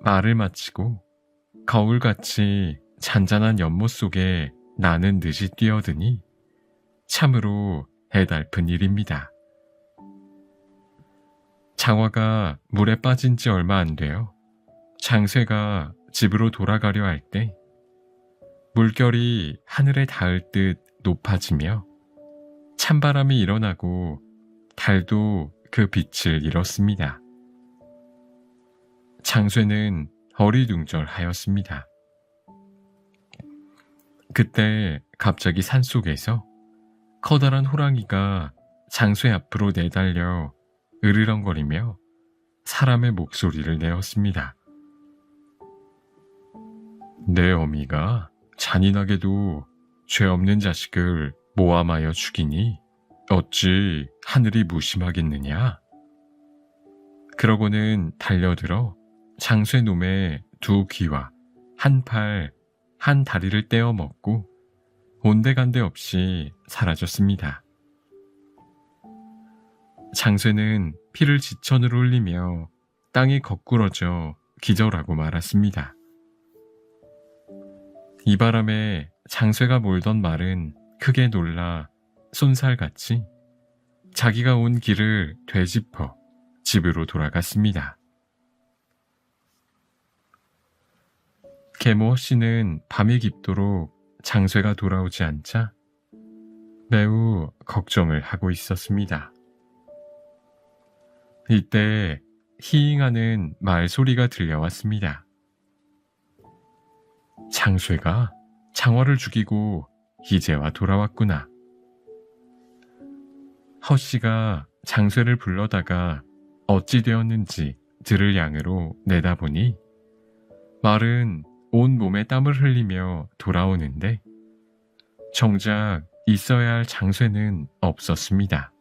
말을 마치고 거울같이 잔잔한 연못 속에 나는 듯이 뛰어드니 참으로 애달픈 일입니다. 장화가 물에 빠진 지 얼마 안 되어 장쇠가 집으로 돌아가려 할 때 물결이 하늘에 닿을 듯 높아지며 찬바람이 일어나고 달도 그 빛을 잃었습니다. 장쇠는 어리둥절하였습니다. 그때 갑자기 산속에서 커다란 호랑이가 장쇠 앞으로 내달려 으르렁거리며 사람의 목소리를 내었습니다. 내 어미가 잔인하게도 죄 없는 자식을 모함하여 죽이니 어찌 하늘이 무심하겠느냐? 그러고는 달려들어 장쇠 놈의 두 귀와 한 팔, 한 다리를 떼어 먹고 온데간데 없이 사라졌습니다. 장쇠는 피를 지천으로 흘리며 땅이 거꾸러져 기절하고 말았습니다. 이 바람에 장쇠가 몰던 말은 크게 놀라 쏜살같이 자기가 온 길을 되짚어 집으로 돌아갔습니다. 계모 씨는 밤이 깊도록 장쇠가 돌아오지 않자 매우 걱정을 하고 있었습니다. 이때 히잉하는 말소리가 들려왔습니다. 장쇠가 장화를 죽이고 이제와 돌아왔구나. 허씨가 장쇠를 불러다가 어찌 되었는지 들을 양으로 내다보니 말은 온 몸에 땀을 흘리며 돌아오는데 정작 있어야 할 장쇠는 없었습니다.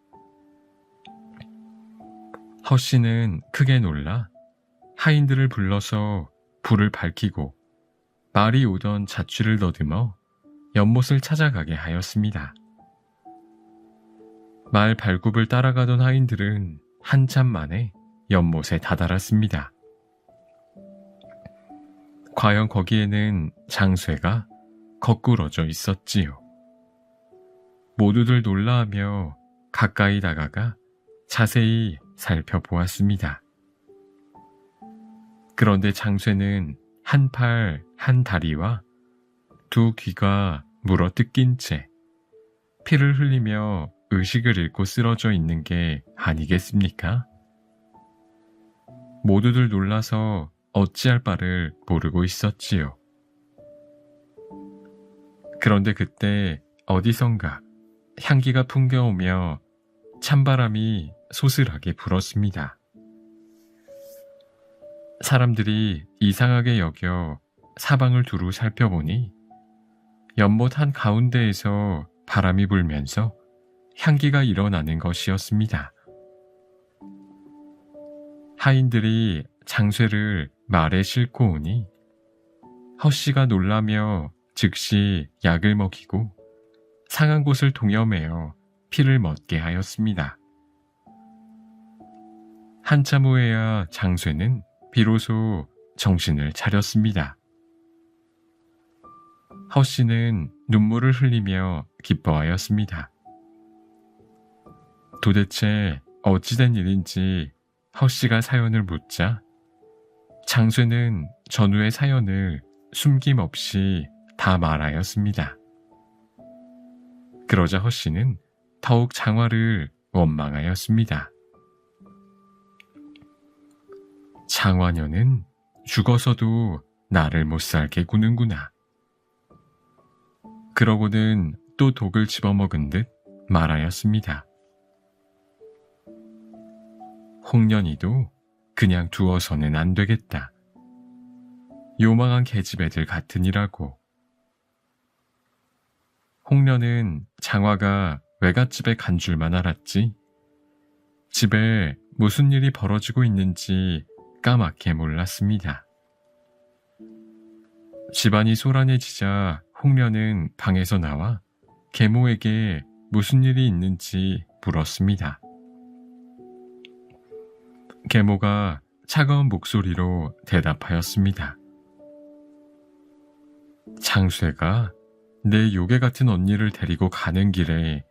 허씨는 크게 놀라 하인들을 불러서 불을 밝히고 말이 오던 잣쥐를 더듬어 연못을 찾아가게 하였습니다. 말 발굽을 따라가던 하인들은 한참 만에 연못에 다다랐습니다. 과연 거기에는 장쇠가 거꾸러져 있었지요. 모두들 놀라하며 가까이 다가가 자세히 살펴보았습니다. 그런데 장쇠는 한 팔, 한 다리와 두 귀가 물어 뜯긴 채 피를 흘리며 의식을 잃고 쓰러져 있는 게 아니겠습니까? 모두들 놀라서 어찌할 바를 모르고 있었지요. 그런데 그때 어디선가 향기가 풍겨오며 찬바람이 소슬하게 불었습니다. 사람들이 이상하게 여겨 사방을 두루 살펴보니 연못 한 가운데에서 바람이 불면서 향기가 일어나는 것이었습니다. 하인들이 장쇠를 말에 싣고 오니 허씨가 놀라며 즉시 약을 먹이고 상한 곳을 동여매어 피를 멎게 하였습니다. 한참 후에야 장쇠는 비로소 정신을 차렸습니다. 허씨는 눈물을 흘리며 기뻐하였습니다. 도대체 어찌된 일인지 허씨가 사연을 묻자 장쇠는 전후의 사연을 숨김없이 다 말하였습니다. 그러자 허씨는 더욱 장화를 원망하였습니다. 장화녀는 죽어서도 나를 못 살게 구는구나. 그러고는 또 독을 집어먹은 듯 말하였습니다. 홍련이도 그냥 두어서는 안 되겠다. 요망한 계집애들 같으니라고. 홍련은 장화가 외갓집에 간 줄만 알았지 집에 무슨 일이 벌어지고 있는지 까맣게 몰랐습니다. 집안이 소란해지자 홍련은 방에서 나와 계모에게 무슨 일이 있는지 물었습니다. 계모가 차가운 목소리로 대답하였습니다. 장쇠가 내 요괴 같은 언니를 데리고 가는 길에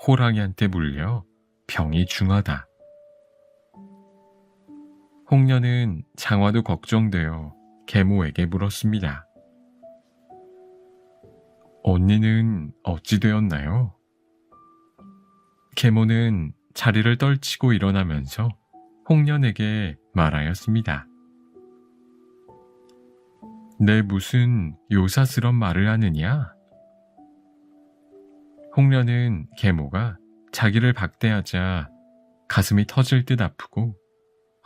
호랑이한테 물려 병이 중하다. 홍련은 장화도 걱정되어 계모에게 물었습니다. 언니는 어찌 되었나요? 계모는 자리를 떨치고 일어나면서 홍련에게 말하였습니다. 내 무슨 요사스런 말을 하느냐? 홍련은 계모가 자기를 박대하자 가슴이 터질 듯 아프고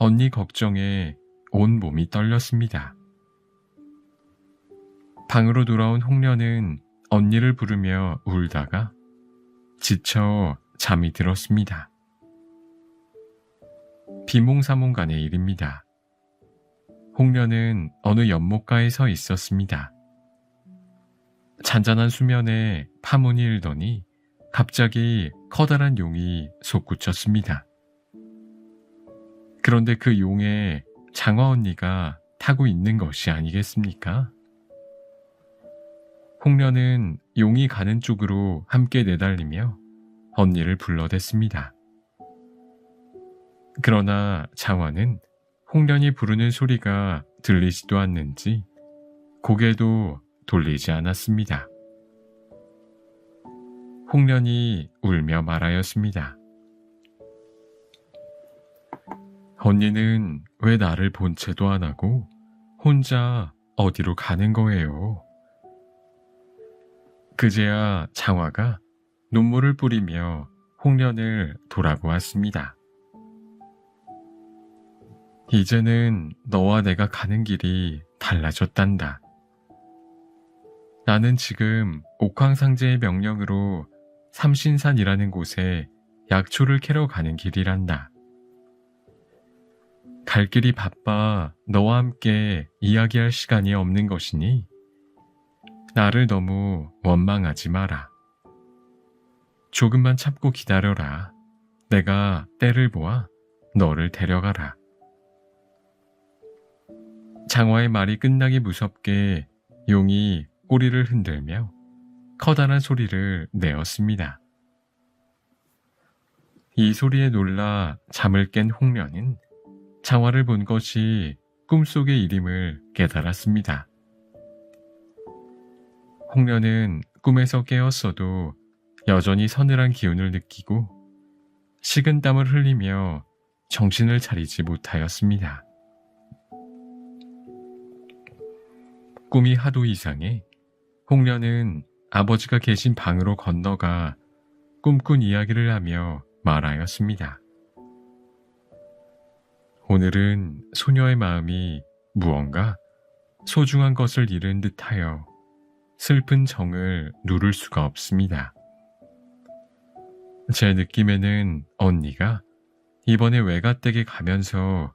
언니 걱정에 온 몸이 떨렸습니다. 방으로 돌아온 홍련은 언니를 부르며 울다가 지쳐 잠이 들었습니다. 비몽사몽간의 일입니다. 홍련은 어느 연못가에 서 있었습니다. 잔잔한 수면에 파문이 일더니 갑자기 커다란 용이 솟구쳤습니다. 그런데 그 용에 장화 언니가 타고 있는 것이 아니겠습니까? 홍련은 용이 가는 쪽으로 함께 내달리며 언니를 불러댔습니다. 그러나 장화는 홍련이 부르는 소리가 들리지도 않는지 고개도 돌리지 않았습니다. 홍련이 울며 말하였습니다. 언니는 왜 나를 본 채도 안 하고 혼자 어디로 가는 거예요? 그제야 장화가 눈물을 뿌리며 홍련을 돌아보았습니다. 이제는 너와 내가 가는 길이 달라졌단다. 나는 지금 옥황상제의 명령으로 삼신산이라는 곳에 약초를 캐러 가는 길이란다. 갈 길이 바빠 너와 함께 이야기할 시간이 없는 것이니 나를 너무 원망하지 마라. 조금만 참고 기다려라. 내가 때를 보아 너를 데려가라. 장화의 말이 끝나기 무섭게 용이 꼬리를 흔들며 커다란 소리를 내었습니다. 이 소리에 놀라 잠을 깬 홍련은 장화를 본 것이 꿈속의 일임을 깨달았습니다. 홍련은 꿈에서 깨었어도 여전히 서늘한 기운을 느끼고 식은땀을 흘리며 정신을 차리지 못하였습니다. 꿈이 하도 이상해 홍련은 아버지가 계신 방으로 건너가 꿈꾼 이야기를 하며 말하였습니다. 오늘은 소녀의 마음이 무언가 소중한 것을 잃은 듯하여 슬픈 정을 누를 수가 없습니다. 제 느낌에는 언니가 이번에 외가댁에 가면서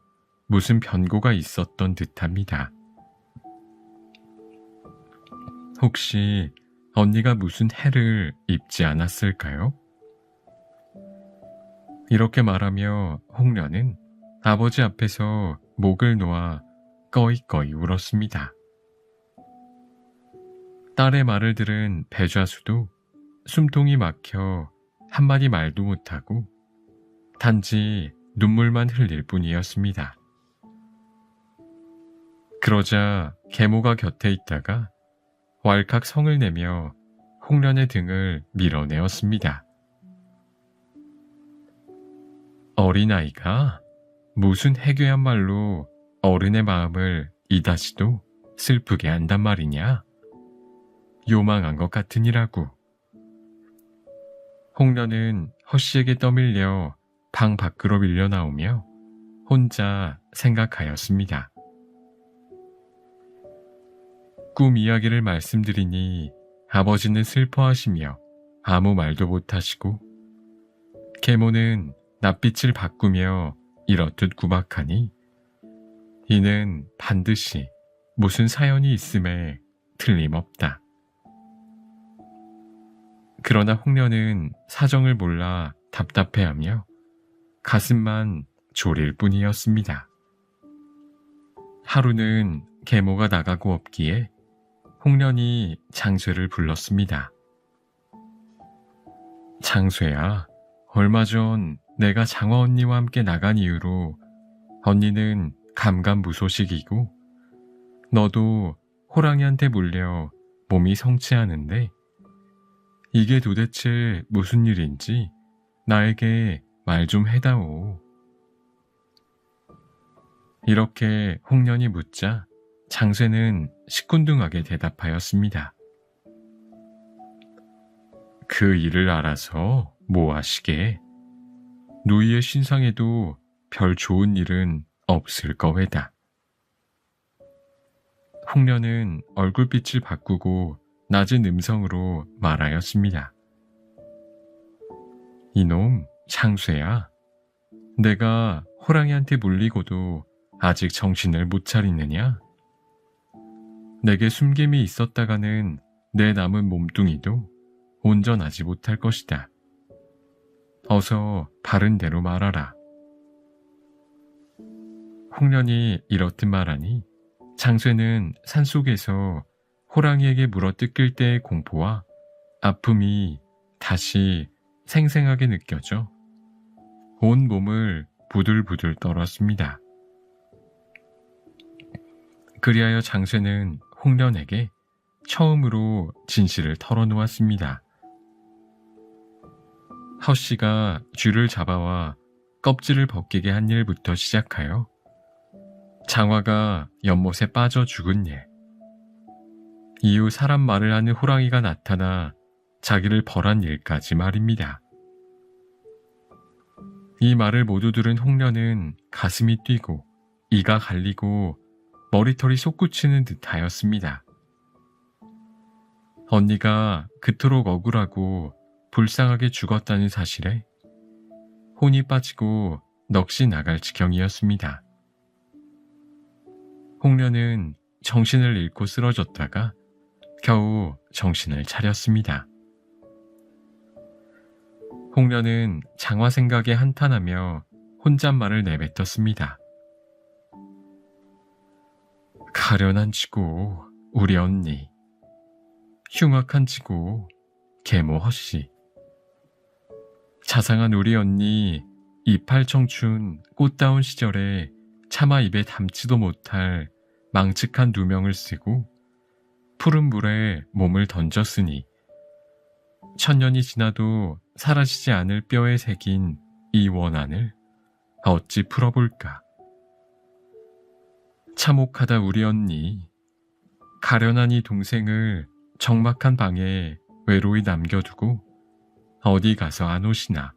무슨 변고가 있었던 듯합니다. 혹시 언니가 무슨 해를 입지 않았을까요? 이렇게 말하며 홍련은 아버지 앞에서 목을 놓아 꺼이꺼이 울었습니다. 딸의 말을 들은 배좌수도 숨통이 막혀 한마디 말도 못하고 단지 눈물만 흘릴 뿐이었습니다. 그러자 계모가 곁에 있다가 왈칵 성을 내며 홍련의 등을 밀어내었습니다. 어린아이가 무슨 해괴한 말로 어른의 마음을 이다시도 슬프게 한단 말이냐? 요망한 것 같으니라고. 홍련은 허씨에게 떠밀려 방 밖으로 밀려나오며 혼자 생각하였습니다. 꿈 이야기를 말씀드리니 아버지는 슬퍼하시며 아무 말도 못하시고 계모는 낯빛을 바꾸며 이렇듯 구박하니 이는 반드시 무슨 사연이 있음에 틀림없다. 그러나 홍련은 사정을 몰라 답답해하며 가슴만 졸일 뿐이었습니다. 하루는 계모가 나가고 없기에 홍련이 장쇠를 불렀습니다. 장쇠야, 얼마 전 내가 장화 언니와 함께 나간 이후로 언니는 감감무소식이고 너도 호랑이한테 물려 몸이 성취하는데 이게 도대체 무슨 일인지 나에게 말 좀 해다오. 이렇게 홍련이 묻자 장쇠는 시큰둥하게 대답하였습니다. 그 일을 알아서 뭐 하시게? 누이의 신상에도 별 좋은 일은 없을 거외다. 홍련은 얼굴빛을 바꾸고 낮은 음성으로 말하였습니다. 이놈 장쇠야, 내가 호랑이한테 물리고도 아직 정신을 못 차리느냐? 내게 숨김이 있었다가는 내 남은 몸뚱이도 온전하지 못할 것이다. 어서 바른 대로 말하라. 홍련이 이렇듯 말하니 장쇠는 산속에서 호랑이에게 물어뜯길 때의 공포와 아픔이 다시 생생하게 느껴져 온 몸을 부들부들 떨었습니다. 그리하여 장쇠는 홍련에게 처음으로 진실을 털어놓았습니다. 허씨가 쥐를 잡아와 껍질을 벗기게 한 일부터 시작하여 장화가 연못에 빠져 죽은 일, 이후 사람 말을 하는 호랑이가 나타나 자기를 벌한 일까지 말입니다. 이 말을 모두 들은 홍련은 가슴이 뛰고 이가 갈리고 머리털이 솟구치는 듯하였습니다. 언니가 그토록 억울하고 불쌍하게 죽었다는 사실에 혼이 빠지고 넋이 나갈 지경이었습니다. 홍련은 정신을 잃고 쓰러졌다가 겨우 정신을 차렸습니다. 홍련은 장화 생각에 한탄하며 혼잣말을 내뱉었습니다. 가련한 지고 우리 언니, 흉악한 지고 계모 허씨, 자상한 우리 언니 이팔 청춘 꽃다운 시절에 차마 입에 담지도 못할 망측한 누명을 쓰고 푸른 물에 몸을 던졌으니 천년이 지나도 사라지지 않을 뼈에 새긴 이 원한을 어찌 풀어볼까. 참혹하다 우리 언니, 가련한 이 동생을 적막한 방에 외로이 남겨두고 어디 가서 안 오시나.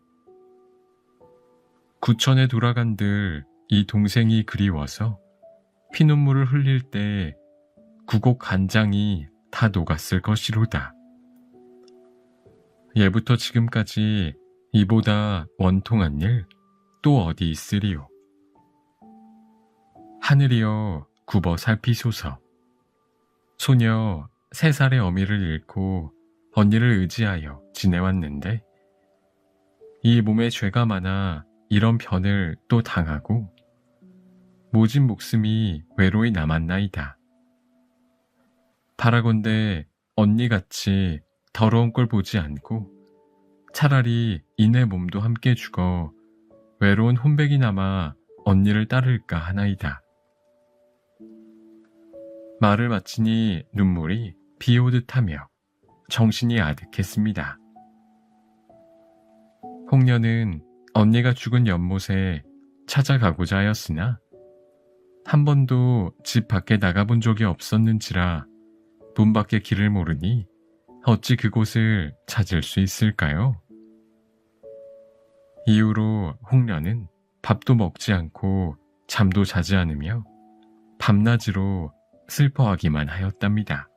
구천에 돌아간들 이 동생이 그리워서 피눈물을 흘릴 때 구곡 간장이 다 녹았을 것이로다. 예부터 지금까지 이보다 원통한 일 또 어디 있으리요. 하늘이여 굽어 살피소서. 소녀 3살의 어미를 잃고 언니를 의지하여 지내왔는데 이 몸에 죄가 많아 이런 변을 또 당하고 모진 목숨이 외로이 남았나이다. 바라건대 언니같이 더러운 꼴 보지 않고 차라리 이내 몸도 함께 죽어 외로운 혼백이 남아 언니를 따를까 하나이다. 말을 마치니 눈물이 비오듯 하며 정신이 아득했습니다. 홍련은 언니가 죽은 연못에 찾아가고자 하였으나 한 번도 집 밖에 나가본 적이 없었는지라 문 밖의 길을 모르니 어찌 그곳을 찾을 수 있을까요? 이후로 홍련은 밥도 먹지 않고 잠도 자지 않으며 밤낮으로 슬퍼하기만 하였답니다.